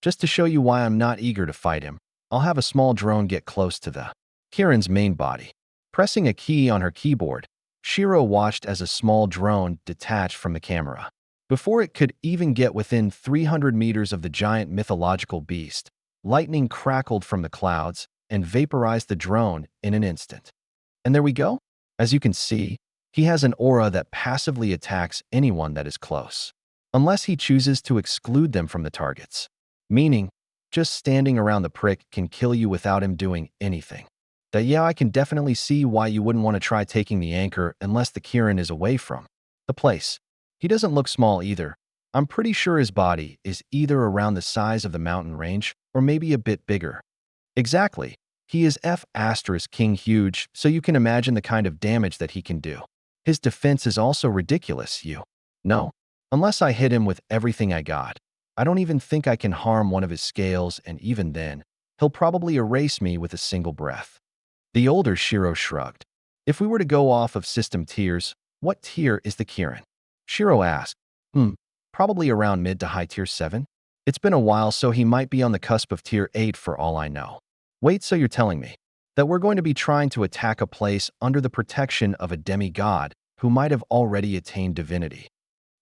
Just to show you why I'm not eager to fight him, I'll have a small drone get close to the Kirin's main body. Pressing a key on her keyboard, Shiro watched as a small drone detached from the camera. Before it could even get within 300 meters of the giant mythological beast, lightning crackled from the clouds and vaporized the drone in an instant. And there we go. As you can see, he has an aura that passively attacks anyone that is close, unless he chooses to exclude them from the targets. Meaning, just standing around the prick can kill you without him doing anything. Yeah, I can definitely see why you wouldn't want to try taking the anchor unless the Kirin is away from the place. He doesn't look small either. I'm pretty sure his body is either around the size of the mountain range or maybe a bit bigger. Exactly. He is King huge, so you can imagine the kind of damage that he can do. His defense is also ridiculous, No. Unless I hit him with everything I got, I don't even think I can harm one of his scales, and even then, he'll probably erase me with a single breath. The older Shiro shrugged. If we were to go off of system tiers, what tier is the Kirin? Shiro asked. Probably around mid to high tier 7. It's been a while, so he might be on the cusp of tier 8 for all I know. Wait, so you're telling me that we're going to be trying to attack a place under the protection of a demigod who might have already attained divinity?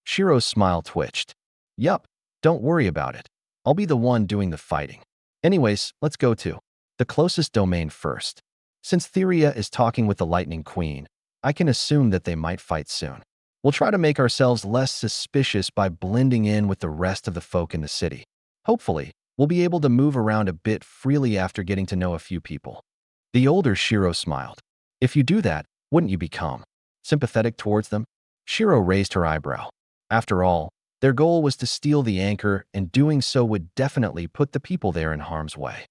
Shiro's smile twitched. Yup, don't worry about it. I'll be the one doing the fighting. Anyways, let's go to the closest domain first. Since Theria is talking with the Lightning Queen, I can assume that they might fight soon. We'll try to make ourselves less suspicious by blending in with the rest of the folk in the city. Hopefully, we'll be able to move around a bit freely after getting to know a few people. The older Shiro smiled. If you do that, wouldn't you become sympathetic towards them? Shiro raised her eyebrow. After all, their goal was to steal the anchor, and doing so would definitely put the people there in harm's way.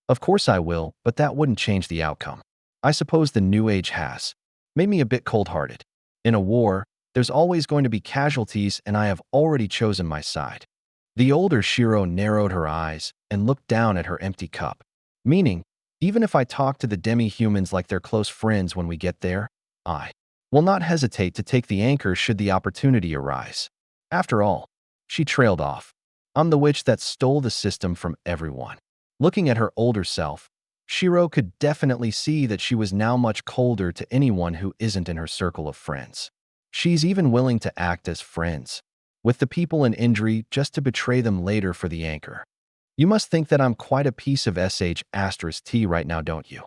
Of course I will, but that wouldn't change the outcome. I suppose the New Age has made me a bit cold-hearted. In a war, there's always going to be casualties, and I have already chosen my side. The older Shiro narrowed her eyes and looked down at her empty cup. Meaning, even if I talk to the demi-humans like they're close friends when we get there, I will not hesitate to take the anchor should the opportunity arise. After all, she trailed off. I'm the witch that stole the system from everyone. Looking at her older self, Shiro could definitely see that she was now much colder to anyone who isn't in her circle of friends. She's even willing to act as friends with the people in injury just to betray them later for the anchor. You must think that I'm quite a piece of *T right now, don't you?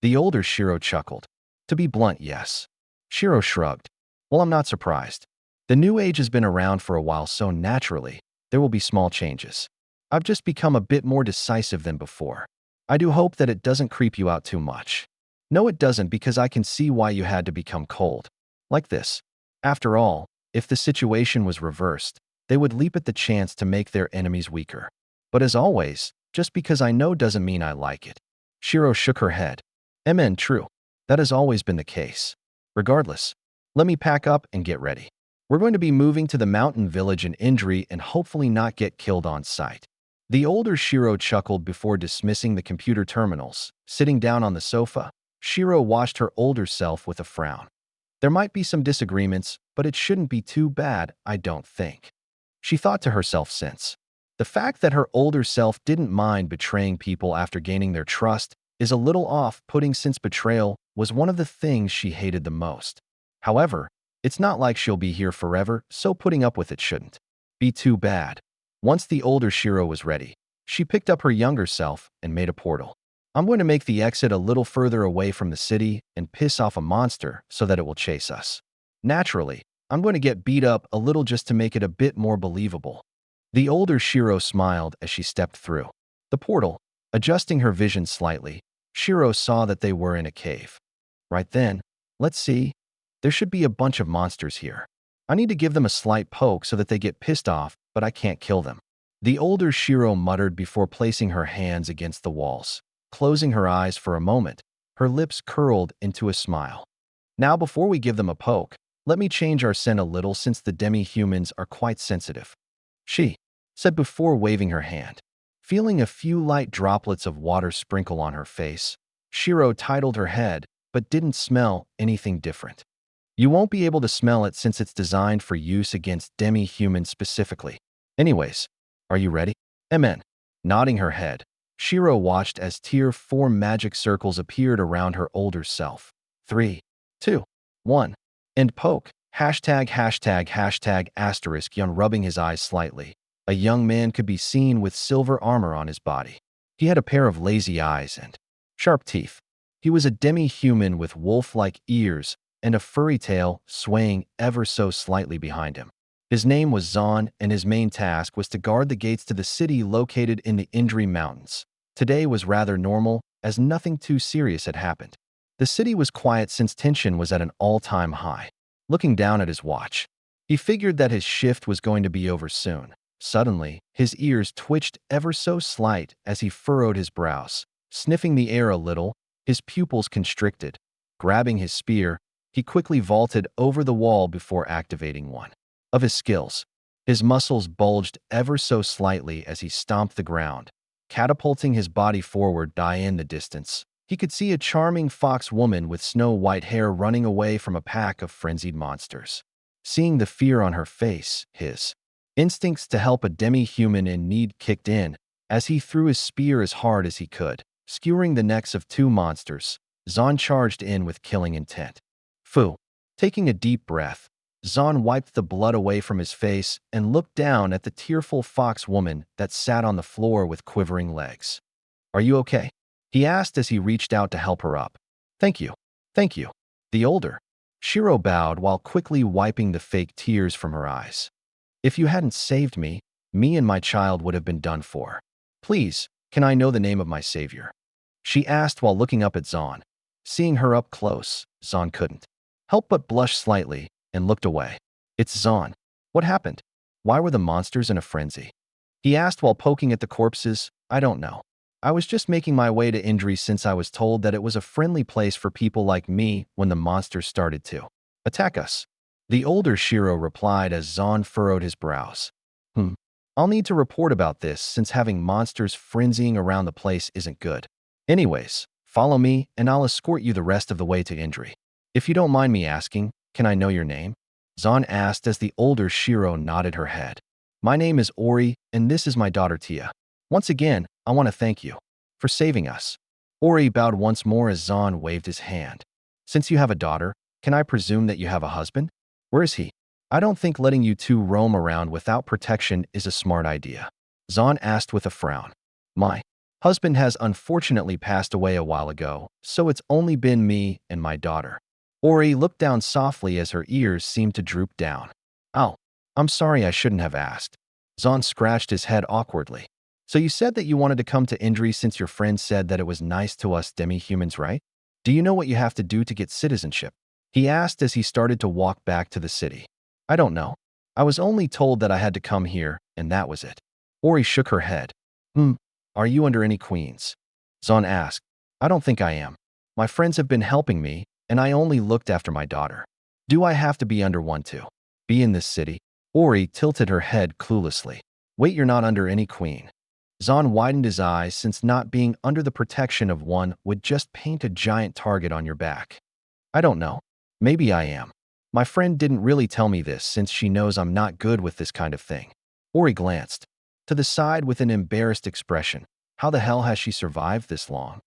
The older Shiro chuckled. To be blunt, yes. Shiro shrugged. Well, I'm not surprised. The New Age has been around for a while, so naturally, there will be small changes. I've just become a bit more decisive than before. I do hope that it doesn't creep you out too much. No, it doesn't, because I can see why you had to become cold. Like this. After all, if the situation was reversed, they would leap at the chance to make their enemies weaker. But as always, just because I know doesn't mean I like it. Shiro shook her head. True. That has always been the case. Regardless, let me pack up and get ready. We're going to be moving to the mountain village in injury and hopefully not get killed on sight. The older Shiro chuckled before dismissing the computer terminals. Sitting down on the sofa, Shiro watched her older self with a frown. There might be some disagreements, but it shouldn't be too bad, I don't think. She thought to herself since. The fact that her older self didn't mind betraying people after gaining their trust is a little off-putting, since betrayal was one of the things she hated the most. However, it's not like she'll be here forever, so putting up with it shouldn't be too bad. Once the older Shiro was ready, she picked up her younger self and made a portal. I'm going to make the exit a little further away from the city and piss off a monster so that it will chase us. Naturally, I'm going to get beat up a little just to make it a bit more believable. The older Shiro smiled as she stepped through the portal. Adjusting her vision slightly, Shiro saw that they were in a cave. Right then, let's see. There should be a bunch of monsters here. I need to give them a slight poke so that they get pissed off, but I can't kill them. The older Shiro muttered before placing her hands against the walls. Closing her eyes for a moment, her lips curled into a smile. Now before we give them a poke, let me change our scent a little since the demi-humans are quite sensitive. She said before waving her hand. Feeling a few light droplets of water sprinkle on her face, Shiro titled her head but didn't smell anything different. You won't be able to smell it since it's designed for use against demi-humans specifically. Anyways, are you ready? Amen. Nodding her head, Shiro watched as Tier 4 magic circles appeared around her older self. 3, 2, 1. And poke. ###****. Rubbing his eyes slightly. A young man could be seen with silver armor on his body. He had a pair of lazy eyes and sharp teeth. He was a demi-human with wolf-like ears and a furry tail swaying ever so slightly behind him. His name was Zon, and his main task was to guard the gates to the city located in the Indri Mountains. Today was rather normal, as nothing too serious had happened. The city was quiet since tension was at an all-time high. Looking down at his watch, he figured that his shift was going to be over soon. Suddenly, his ears twitched ever so slight as he furrowed his brows. Sniffing the air a little, his pupils constricted. Grabbing his spear, he quickly vaulted over the wall before activating one of his skills. His muscles bulged ever so slightly as he stomped the ground, catapulting his body forward in the distance. He could see a charming fox woman with snow-white hair running away from a pack of frenzied monsters. Seeing the fear on her face, his instincts to help a demi-human in need kicked in as he threw his spear as hard as he could. Skewering the necks of two monsters, Zon charged in with killing intent. Fu. Taking a deep breath, Zon wiped the blood away from his face and looked down at the tearful fox woman that sat on the floor with quivering legs. "Are you okay?" he asked as he reached out to help her up. Thank you. Thank you." The older Shiro bowed while quickly wiping the fake tears from her eyes. "If you hadn't saved me, me and my child would have been done for. Please, can I know the name of my savior?" she asked while looking up at Zon. Seeing her up close, Zon couldn't help but blush slightly and looked away. "It's Zon. What happened? Why were the monsters in a frenzy?" he asked while poking at the corpses. "I don't know. I was just making my way to Indri since I was told that it was a friendly place for people like me when the monsters started to attack us." The older Shiro replied as Zon furrowed his brows. I'll need to report about this since having monsters frenzying around the place isn't good. Anyways, follow me and I'll escort you the rest of the way to Indri. If you don't mind me asking, can I know your name?" Zon asked as the older Shiro nodded her head. "My name is Ori, and this is my daughter Tia. Once again, I want to thank you for saving us." Ori bowed once more as Zon waved his hand. "Since you have a daughter, can I presume that you have a husband? Where is he? I don't think letting you two roam around without protection is a smart idea." Zon asked with a frown. "My husband has unfortunately passed away a while ago, so it's only been me and my daughter." Ori looked down softly as her ears seemed to droop down. "Oh, I'm sorry, I shouldn't have asked." Zon scratched his head awkwardly. "So you said that you wanted to come to Indri since your friend said that it was nice to us demi-humans, right? Do you know what you have to do to get citizenship?" he asked as he started to walk back to the city. "I don't know. I was only told that I had to come here, and that was it." Ori shook her head. Are you under any queens?" Zon asked. "I don't think I am. My friends have been helping me, and I only looked after my daughter. Do I have to be under one to be in this city?" Ori tilted her head cluelessly. "Wait, you're not under any queen?" Zon widened his eyes since not being under the protection of one would just paint a giant target on your back. "I don't know. Maybe I am. My friend didn't really tell me this since she knows I'm not good with this kind of thing." Ori glanced to the side with an embarrassed expression. How the hell has she survived this long?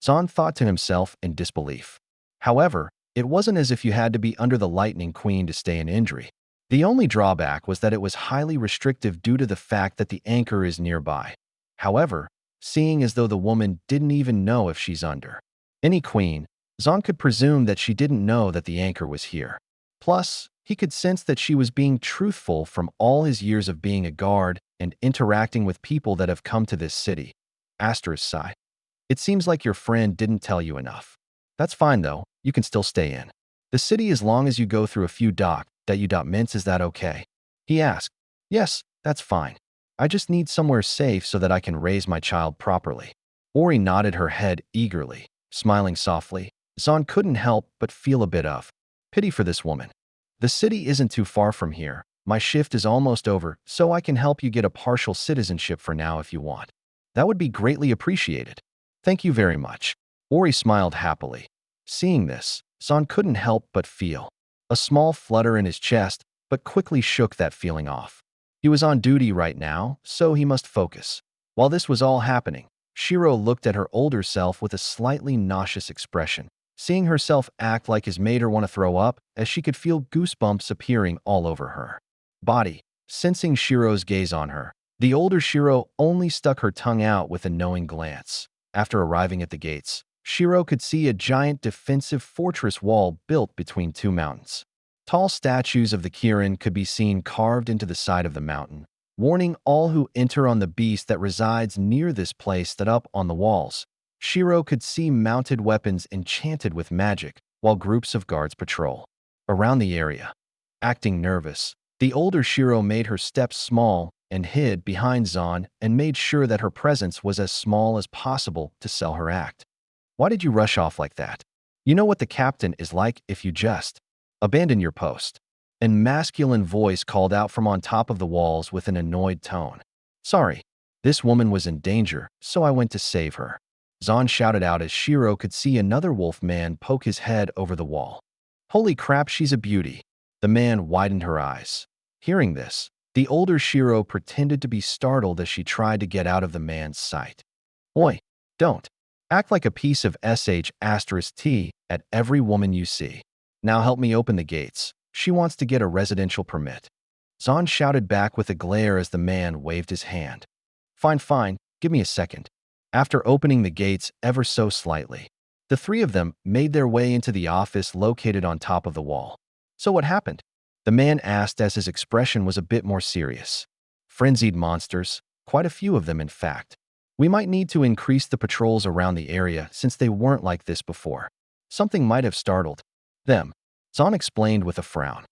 Zon thought to himself in disbelief. However, it wasn't as if you had to be under the Lightning Queen to stay in Indri. The only drawback was that it was highly restrictive due to the fact that the anchor is nearby. However, seeing as though the woman didn't even know if she's under any queen, Zon could presume that she didn't know that the anchor was here. Plus, He could sense that she was being truthful from all his years of being a guard and interacting with people that have come to this city. Asterisk sigh. It seems like your friend didn't tell you enough. That's fine though, you can still stay in the city as long as you go through a few mints. Is that okay? He asked. Yes, that's fine. I just need somewhere safe so that I can raise my child properly. Ori nodded her head eagerly, smiling softly. Zon couldn't help but feel a bit of pity for this woman. The city isn't too far from here. My shift is almost over, so I can help you get a partial citizenship for now if you want. That would be greatly appreciated. Thank you very much. Ori smiled happily. Seeing this, Zon couldn't help but feel a small flutter in his chest, but quickly shook that feeling off. He was on duty right now, so he must focus. While this was all happening, Shiro looked at her older self with a slightly nauseous expression. Seeing herself act like his made her want to throw up, as she could feel goosebumps appearing all over her body. Sensing Shiro's gaze on her, the older Shiro only stuck her tongue out with a knowing glance. After arriving at the gates, Shiro could see a giant defensive fortress wall built between two mountains. Tall statues of the Kirin could be seen carved into the side of the mountain, warning all who enter on the beast that resides near this place that up on the walls. Shiro could see mounted weapons enchanted with magic, while groups of guards patrol around the area. Acting nervous, the older Shiro made her steps small and hid behind Zon and made sure that her presence was as small as possible to sell her act. Why did you rush off like that? You know what the captain is like if you just abandon your post. A masculine voice called out from on top of the walls with an annoyed tone. Sorry, this woman was in danger, so I went to save her. Zon shouted out as Shiro could see another wolf man poke his head over the wall. Holy crap, she's a beauty. The man widened her eyes. Hearing this, the older Shiro pretended to be startled as she tried to get out of the man's sight. Oi, don't act like a piece of sh*t at every woman you see. Now help me open the gates. She wants to get a residential permit. Zon shouted back with a glare as the man waved his hand. Fine, give me a second. After opening the gates ever so slightly, the three of them made their way into the office located on top of the wall. So what happened? The man asked as his expression was a bit more serious. Frenzied monsters, quite a few of them in fact. We might need to increase the patrols around the area since they weren't like this before. Something might have startled them. Zon explained with a frown.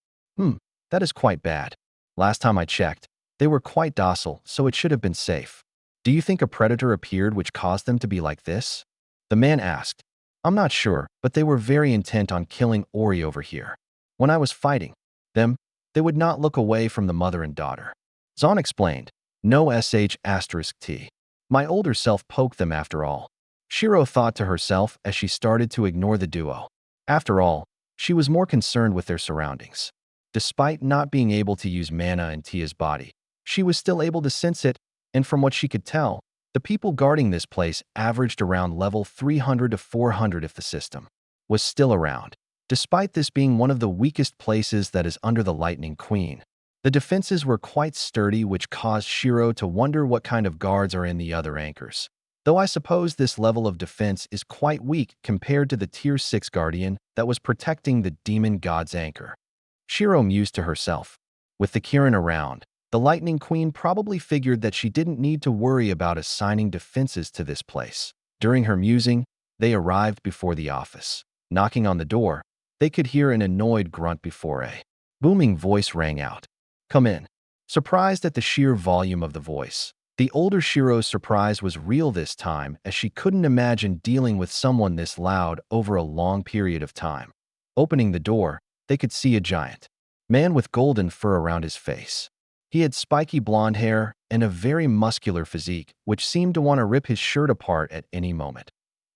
That is quite bad. Last time I checked, they were quite docile, so it should have been safe. Do you think a predator appeared which caused them to be like this? The man asked. I'm not sure, but they were very intent on killing Ori over here. When I was fighting them, they would not look away from the mother and daughter. Zon explained. No sh*t. My older self poked them after all. Shiro thought to herself as she started to ignore the duo. After all, she was more concerned with their surroundings. Despite not being able to use mana in Tia's body, she was still able to sense it, and from what she could tell, the people guarding this place averaged around level 300 to 400 if the system was still around. Despite this being one of the weakest places that is under the Lightning Queen, the defenses were quite sturdy, which caused Shiro to wonder what kind of guards are in the other anchors. Though I suppose this level of defense is quite weak compared to the Tier 6 Guardian that was protecting the Demon God's anchor. Shiro mused to herself. With the Kirin around, the Lightning Queen probably figured that she didn't need to worry about assigning defenses to this place. During her musing, they arrived before the office. Knocking on the door, they could hear an annoyed grunt before a booming voice rang out. Come in. Surprised at the sheer volume of the voice, the older Shiro's surprise was real this time as she couldn't imagine dealing with someone this loud over a long period of time. Opening the door, they could see a giant man with golden fur around his face. He had spiky blonde hair and a very muscular physique, which seemed to want to rip his shirt apart at any moment.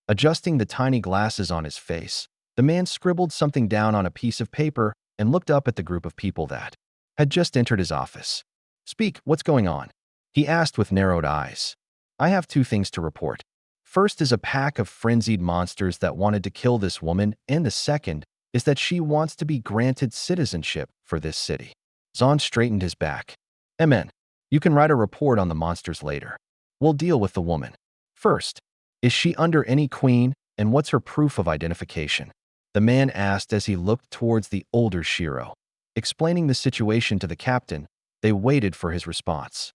Adjusting the tiny glasses on his face, the man scribbled something down on a piece of paper and looked up at the group of people that had just entered his office. Speak, what's going on? He asked with narrowed eyes. I have two things to report. First is a pack of frenzied monsters that wanted to kill this woman, and the second is that she wants to be granted citizenship for this city. Zon straightened his back. Amen. You can write a report on the monsters later. We'll deal with the woman. First, is she under any queen, and what's her proof of identification? The man asked as he looked towards the older Shiro. Explaining the situation to the captain, they waited for his response.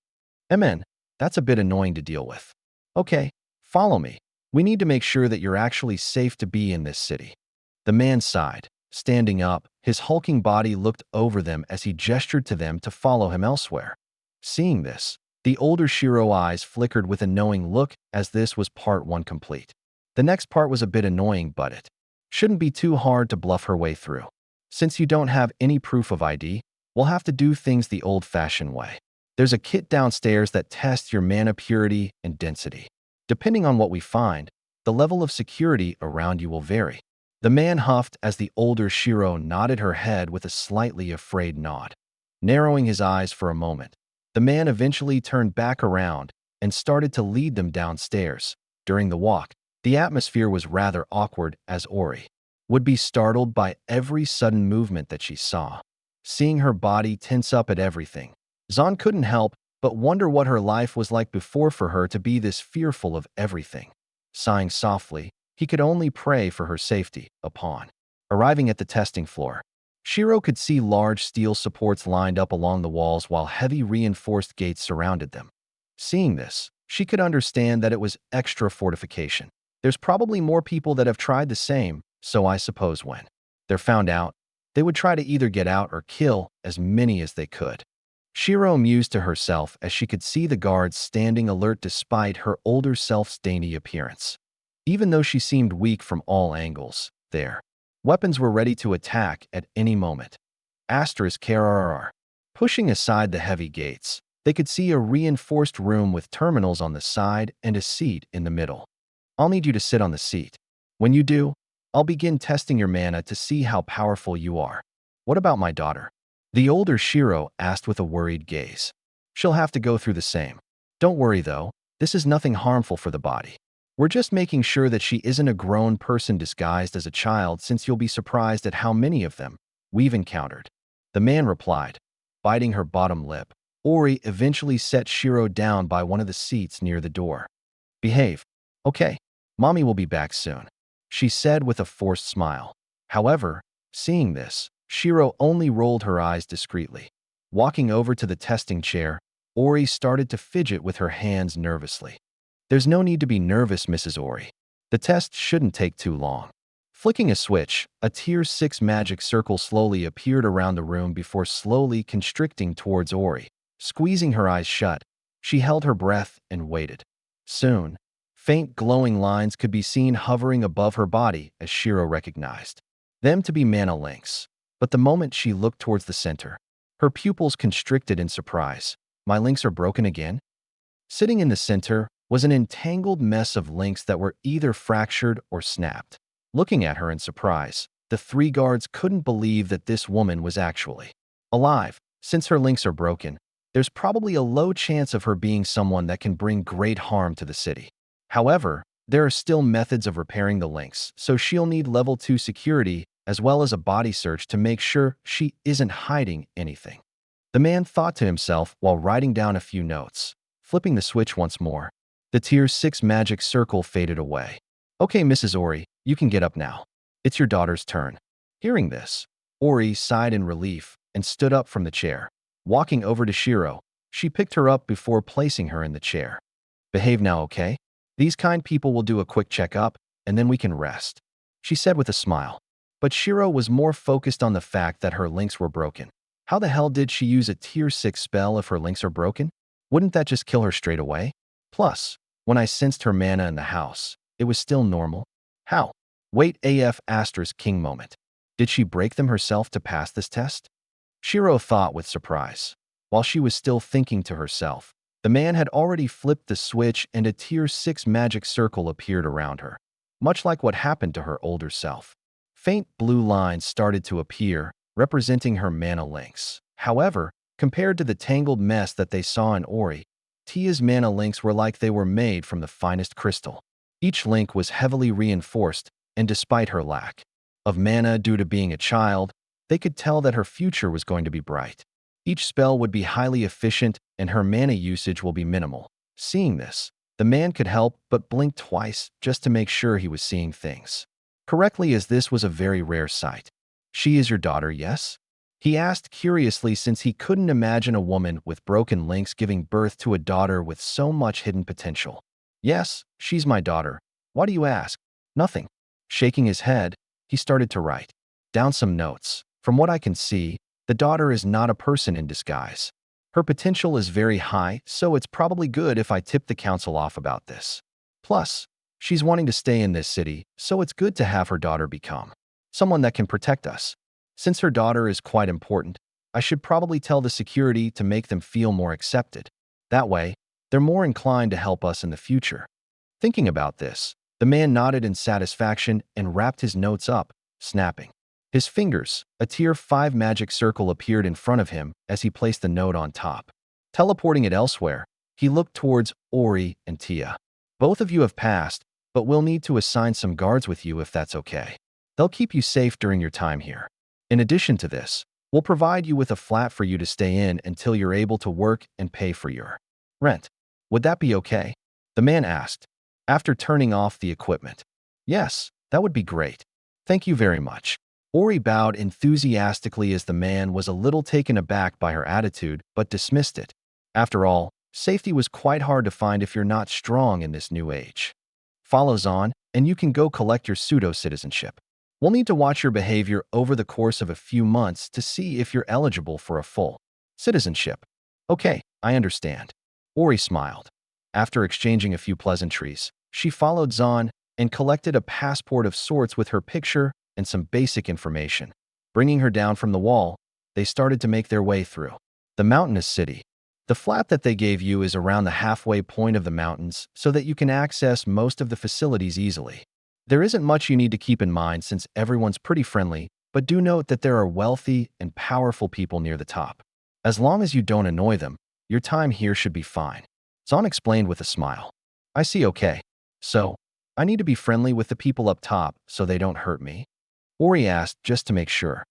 "MN, that's a bit annoying to deal with. Okay, follow me. We need to make sure that you're actually safe to be in this city." The man sighed. Standing up, his hulking body looked over them as he gestured to them to follow him elsewhere. Seeing this, the older Shiro eyes flickered with a knowing look as this was part one complete. The next part was a bit annoying, but it shouldn't be too hard to bluff her way through. Since you don't have any proof of ID, we'll have to do things the old-fashioned way. There's a kit downstairs that tests your mana purity and density. Depending on what we find, the level of security around you will vary. The man huffed as the older Shiro nodded her head with a slightly afraid nod. Narrowing his eyes for a moment, the man eventually turned back around and started to lead them downstairs. During the walk, the atmosphere was rather awkward as Ori would be startled by every sudden movement that she saw. Seeing her body tense up at everything, Zahn couldn't help but wonder what her life was like before for her to be this fearful of everything. Sighing softly, he could only pray for her safety. Upon arriving at the testing floor, Shiro could see large steel supports lined up along the walls while heavy reinforced gates surrounded them. Seeing this, she could understand that it was extra fortification. There's probably more people that have tried the same, so I suppose when they're found out, they would try to either get out or kill as many as they could. Shiro mused to herself as she could see the guards standing alert despite her older self's dainty appearance. Even though she seemed weak from all angles, their weapons were ready to attack at any moment. *KRR. Pushing aside the heavy gates, they could see a reinforced room with terminals on the side and a seat in the middle. "I'll need you to sit on the seat. When you do, I'll begin testing your mana to see how powerful you are." "What about my daughter?" the older Shiro asked with a worried gaze. "She'll have to go through the same. Don't worry though, this is nothing harmful for the body. We're just making sure that she isn't a grown person disguised as a child, since you'll be surprised at how many of them we've encountered." The man replied, biting her bottom lip. Ori eventually set Shiro down by one of the seats near the door. "Behave. Okay, mommy will be back soon," she said with a forced smile. However, seeing this, Shiro only rolled her eyes discreetly. Walking over to the testing chair, Ori started to fidget with her hands nervously. "There's no need to be nervous, Mrs. Ori. The test shouldn't take too long." Flicking a switch, a Tier 6 magic circle slowly appeared around the room before slowly constricting towards Ori. Squeezing her eyes shut, she held her breath and waited. Soon, faint glowing lines could be seen hovering above her body as Shiro recognized them to be mana links. But the moment she looked towards the center, her pupils constricted in surprise. "My links are broken again?" Sitting in the center was an entangled mess of links that were either fractured or snapped. Looking at her in surprise, the three guards couldn't believe that this woman was actually alive. Since her links are broken, there's probably a low chance of her being someone that can bring great harm to the city. However, there are still methods of repairing the links, so she'll need level 2 security as well as a body search to make sure she isn't hiding anything. The man thought to himself while writing down a few notes. Flipping the switch once more, the Tier 6 magic circle faded away. "Okay, Mrs. Ori, you can get up now. It's your daughter's turn." Hearing this, Ori sighed in relief and stood up from the chair. Walking over to Shiro, she picked her up before placing her in the chair. "Behave now, okay? These kind people will do a quick checkup, and then we can rest," she said with a smile. But Shiro was more focused on the fact that her links were broken. How the hell did she use a Tier 6 spell if her links are broken? Wouldn't that just kill her straight away? Plus, when I sensed her mana in the house, it was still normal. How? Wait AF *King moment. Did she break them herself to pass this test? Shiro thought with surprise. While she was still thinking to herself, the man had already flipped the switch and a Tier 6 magic circle appeared around her, much like what happened to her older self. Faint blue lines started to appear, representing her mana links. However, compared to the tangled mess that they saw in Ori, Tia's mana links were like they were made from the finest crystal. Each link was heavily reinforced, and despite her lack of mana due to being a child, they could tell that her future was going to be bright. Each spell would be highly efficient, and her mana usage will be minimal. Seeing this, the man could help but blink twice just to make sure he was seeing things correctly, as this was a very rare sight. "She is your daughter, yes?" He asked curiously since he couldn't imagine a woman with broken links giving birth to a daughter with so much hidden potential. Yes, she's my daughter. Why do you ask? Nothing. Shaking his head, he started to write down some notes. From what I can see, the daughter is not a person in disguise. Her potential is very high, so it's probably good if I tip the council off about this. Plus, she's wanting to stay in this city, so it's good to have her daughter become someone that can protect us. Since her daughter is quite important, I should probably tell the security to make them feel more accepted. That way, they're more inclined to help us in the future. Thinking about this, the man nodded in satisfaction and wrapped his notes up, snapping his fingers. A tier 5 magic circle appeared in front of him as he placed the note on top. Teleporting it elsewhere, he looked towards Ori and Tia. Both of you have passed, but we'll need to assign some guards with you if that's okay. They'll keep you safe during your time here. In addition to this, we'll provide you with a flat for you to stay in until you're able to work and pay for your rent. Would that be okay? The man asked, after turning off the equipment. Yes, that would be great. Thank you very much. Ori bowed enthusiastically as the man was a little taken aback by her attitude but dismissed it. After all, safety was quite hard to find if you're not strong in this new age. Follows on, and you can go collect your pseudo-citizenship. We'll need to watch your behavior over the course of a few months to see if you're eligible for a full citizenship. Okay, I understand. Ori smiled. After exchanging a few pleasantries, she followed Zahn and collected a passport of sorts with her picture and some basic information. Bringing her down from the wall, they started to make their way through the mountainous city. The flat that they gave you is around the halfway point of the mountains so that you can access most of the facilities easily. There isn't much you need to keep in mind since everyone's pretty friendly, but do note that there are wealthy and powerful people near the top. As long as you don't annoy them, your time here should be fine. Zahn explained with a smile. I see, okay. So, I need to be friendly with the people up top so they don't hurt me? Ori asked just to make sure.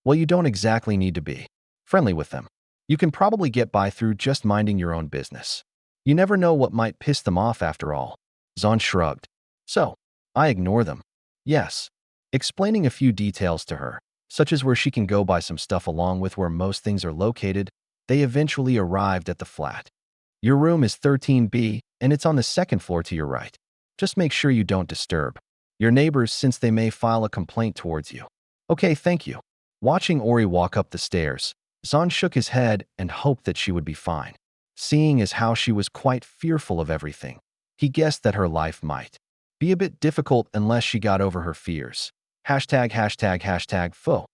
Well, you don't exactly need to be friendly with them. You can probably get by through just minding your own business. You never know what might piss them off after all. Zahn shrugged. So, I ignore them. Yes. Explaining a few details to her, such as where she can go buy some stuff along with where most things are located, they eventually arrived at the flat. Your room is 13B, and it's on the second floor to your right. Just make sure you don't disturb your neighbors since they may file a complaint towards you. Okay, thank you. Watching Ori walk up the stairs, Zahn shook his head and hoped that she would be fine. Seeing as how she was quite fearful of everything, he guessed that her life might be a bit difficult unless she got over her fears. Fo.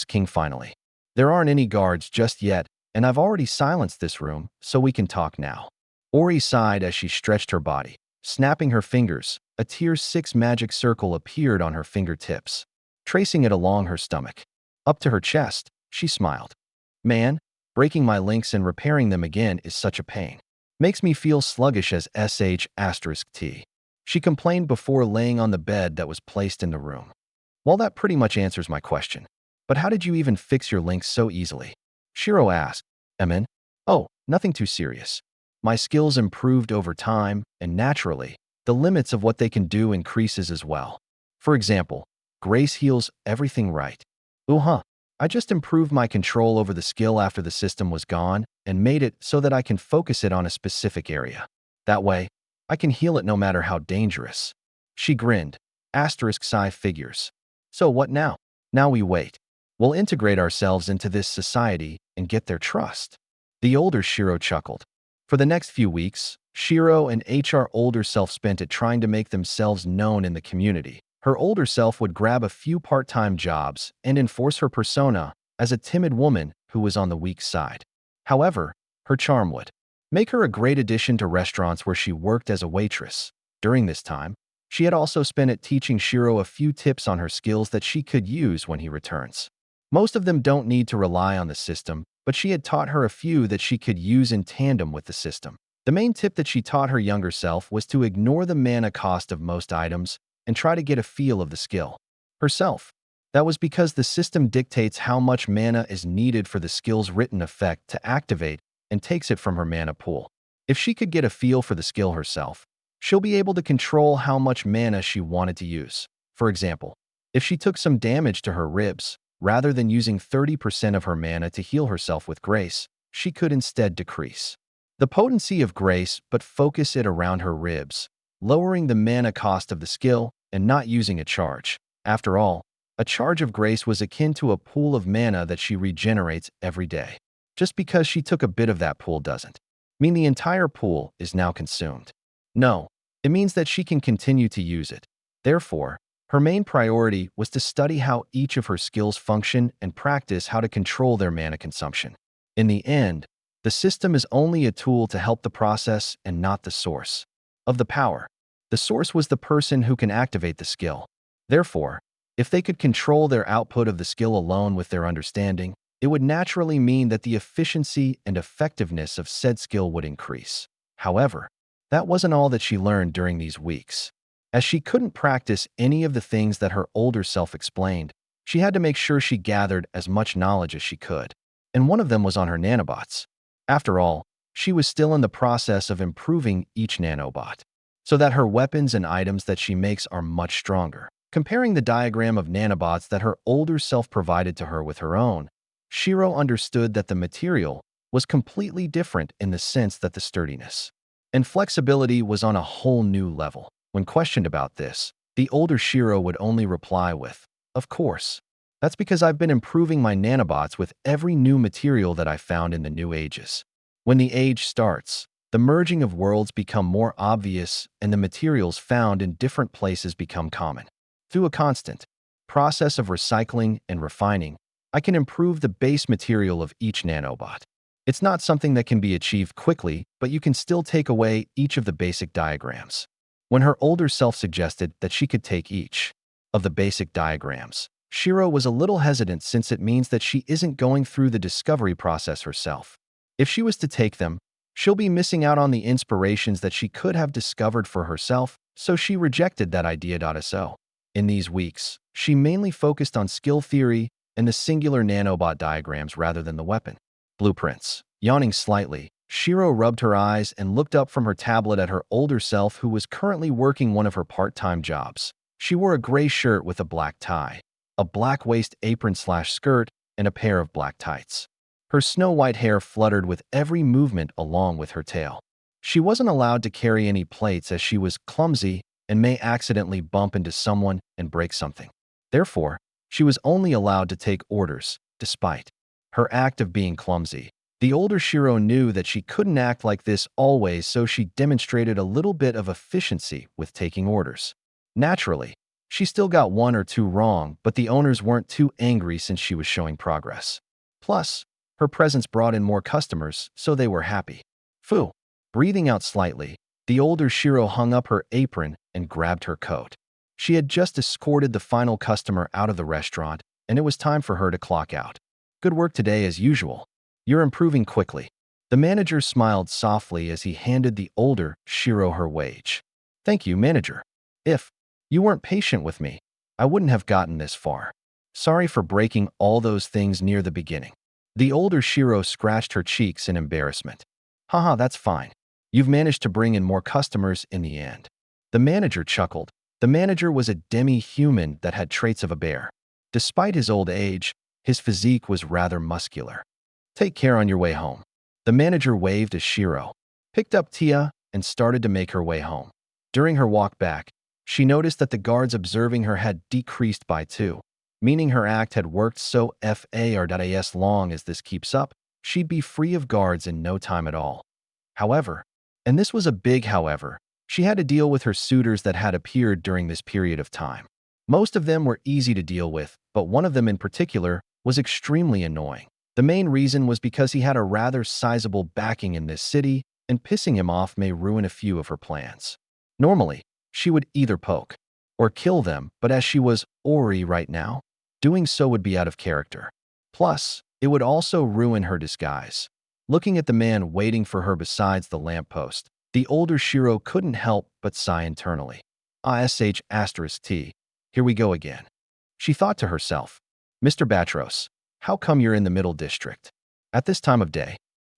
King finally. There aren't any guards just yet, and I've already silenced this room, so we can talk now. Ori sighed as she stretched her body. Snapping her fingers, a tier 6 magic circle appeared on her fingertips, tracing it along her stomach. Up to her chest, she smiled. Man, breaking my links and repairing them again is such a pain. Makes me feel sluggish as sh*t. She complained before laying on the bed that was placed in the room. Well, that pretty much answers my question. But how did you even fix your links so easily? Shiro asked. Emin? Oh, nothing too serious. My skills improved over time, and naturally, the limits of what they can do increases as well. For example, Grace heals everything right. I just improved my control over the skill after the system was gone and made it so that I can focus it on a specific area. That way, I can heal it no matter how dangerous. She grinned. *sigh figures. So what now? Now we wait. We'll integrate ourselves into this society and get their trust. The older Shiro chuckled. For the next few weeks, Shiro and HR older self spent it trying to make themselves known in the community. Her older self would grab a few part-time jobs and enforce her persona as a timid woman who was on the weak side. However, her charm would make her a great addition to restaurants where she worked as a waitress. During this time, she had also spent it teaching Shiro a few tips on her skills that she could use when he returns. Most of them don't need to rely on the system, but she had taught her a few that she could use in tandem with the system. The main tip that she taught her younger self was to ignore the mana cost of most items and try to get a feel of the skill herself. That was because the system dictates how much mana is needed for the skill's written effect to activate and takes it from her mana pool. If she could get a feel for the skill herself, she'll be able to control how much mana she wanted to use. For example, if she took some damage to her ribs, Rather than using 30% of her mana to heal herself with grace, she could instead decrease the potency of grace but focus it around her ribs, lowering the mana cost of the skill and not using a charge. After all, a charge of grace was akin to a pool of mana that she regenerates every day. Just because she took a bit of that pool doesn't mean the entire pool is now consumed. No, it means that she can continue to use it. Therefore, her main priority was to study how each of her skills function and practice how to control their mana consumption. In the end, the system is only a tool to help the process and not the source of the power. The source was the person who can activate the skill. Therefore, if they could control their output of the skill alone with their understanding, it would naturally mean that the efficiency and effectiveness of said skill would increase. However, that wasn't all that she learned during these weeks. As she couldn't practice any of the things that her older self explained, she had to make sure she gathered as much knowledge as she could. And one of them was on her nanobots. After all, she was still in the process of improving each nanobot, so that her weapons and items that she makes are much stronger. Comparing the diagram of nanobots that her older self provided to her with her own, Shiro understood that the material was completely different in the sense that the sturdiness and flexibility was on a whole new level. When questioned about this, the older Shiro would only reply with, "Of course. That's because I've been improving my nanobots with every new material that I found in the new ages." When the age starts, the merging of worlds become more obvious and the materials found in different places become common. Through a constant process of recycling and refining, I can improve the base material of each nanobot. It's not something that can be achieved quickly, but you can still take away each of the basic diagrams. When her older self suggested that she could take each of the basic diagrams, Shiro was a little hesitant since it means that she isn't going through the discovery process herself. If she was to take them, she'll be missing out on the inspirations that she could have discovered for herself, so she rejected that idea. So, in these weeks, she mainly focused on skill theory and the singular nanobot diagrams rather than the weapon blueprints. Yawning slightly, Shiro rubbed her eyes and looked up from her tablet at her older self who was currently working one of her part-time jobs. She wore a gray shirt with a black tie, a black waist apron/skirt, and a pair of black tights. Her snow-white hair fluttered with every movement along with her tail. She wasn't allowed to carry any plates as she was clumsy and may accidentally bump into someone and break something. Therefore, she was only allowed to take orders, despite her act of being clumsy. The older Shiro knew that she couldn't act like this always, so she demonstrated a little bit of efficiency with taking orders. Naturally, she still got one or two wrong, but the owners weren't too angry since she was showing progress. Plus, her presence brought in more customers, so they were happy. Phew. Breathing out slightly, the older Shiro hung up her apron and grabbed her coat. She had just escorted the final customer out of the restaurant, and it was time for her to clock out. "Good work today as usual. You're improving quickly." The manager smiled softly as he handed the older Shiro her wage. "Thank you, manager. If you weren't patient with me, I wouldn't have gotten this far. Sorry for breaking all those things near the beginning." The older Shiro scratched her cheeks in embarrassment. "Haha, that's fine. You've managed to bring in more customers in the end." The manager chuckled. The manager was a demi-human that had traits of a bear. Despite his old age, his physique was rather muscular. "Take care on your way home." The manager waved as Shiro picked up Tia and started to make her way home. During her walk back, she noticed that the guards observing her had decreased by 2, meaning her act had worked so as long as this keeps up, she'd be free of guards in no time at all. However, and this was a big however, she had to deal with her suitors that had appeared during this period of time. Most of them were easy to deal with, but one of them in particular was extremely annoying. The main reason was because he had a rather sizable backing in this city, and pissing him off may ruin a few of her plans. Normally, she would either poke or kill them, but as she was Ori right now, doing so would be out of character. Plus, it would also ruin her disguise. Looking at the man waiting for her besides the lamppost, the older Shiro couldn't help but sigh internally. T. Here we go again. She thought to herself, "Mr. Batros, how come you're in the middle district at this time of day?"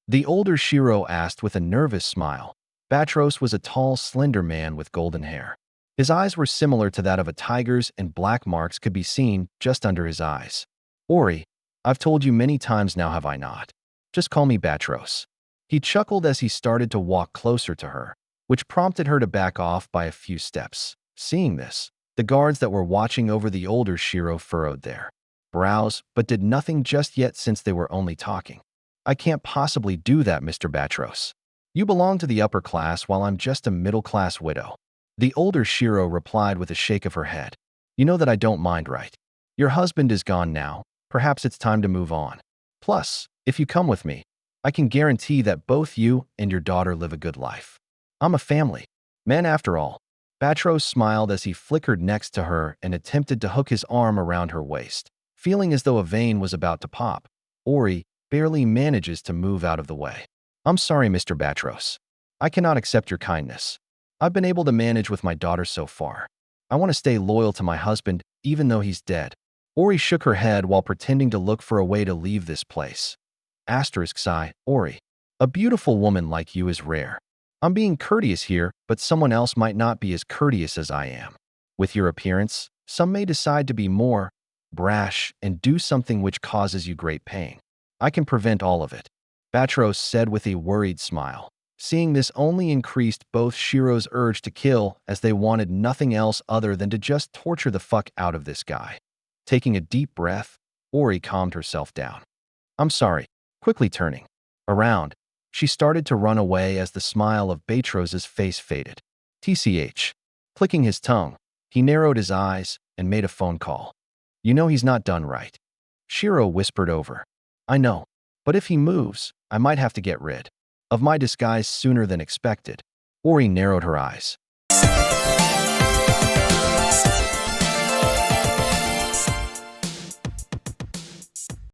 The older Shiro asked with a nervous smile. Batros was a tall, slender man with golden hair. His eyes were similar to that of a tiger's and black marks could be seen just under his eyes. Ori, I've told you many times now, have I not? Just call me Batros. He chuckled as he started to walk closer to her, which prompted her to back off by a few steps. Seeing this, the guards that were watching over the older Shiro furrowed their brows, but did nothing just yet since they were only talking. I can't possibly do that, Mr. Batros. You belong to the upper class while I'm just a middle-class widow. The older Shiro replied with a shake of her head. You know that I don't mind, right? Your husband is gone now. Perhaps it's time to move on. Plus, if you come with me, I can guarantee that both you and your daughter live a good life. I'm a family man after all. Batros smiled as he flickered next to her and attempted to hook his arm around her waist. Feeling as though a vein was about to pop, Ori barely manages to move out of the way. I'm sorry, Mr. Batros. I cannot accept your kindness. I've been able to manage with my daughter so far. I want to stay loyal to my husband, even though he's dead. Ori shook her head while pretending to look for a way to leave this place. Sigh, Ori. A beautiful woman like you is rare. I'm being courteous here, but someone else might not be as courteous as I am. With your appearance, some may decide to be more brash and do something which causes you great pain. I can prevent all of it, Batros said with a worried smile. Seeing this only increased both Shiro's urge to kill, as they wanted nothing else other than to just torture the fuck out of this guy. Taking a deep breath, Ori calmed herself down. I'm sorry. Quickly turning around, she started to run away as the smile of Batros's face faded. TCH. Clicking his tongue, he narrowed his eyes and made a phone call. You know he's not done right. Shiro whispered over. I know, but if he moves, I might have to get rid of my disguise sooner than expected. Ori narrowed her eyes.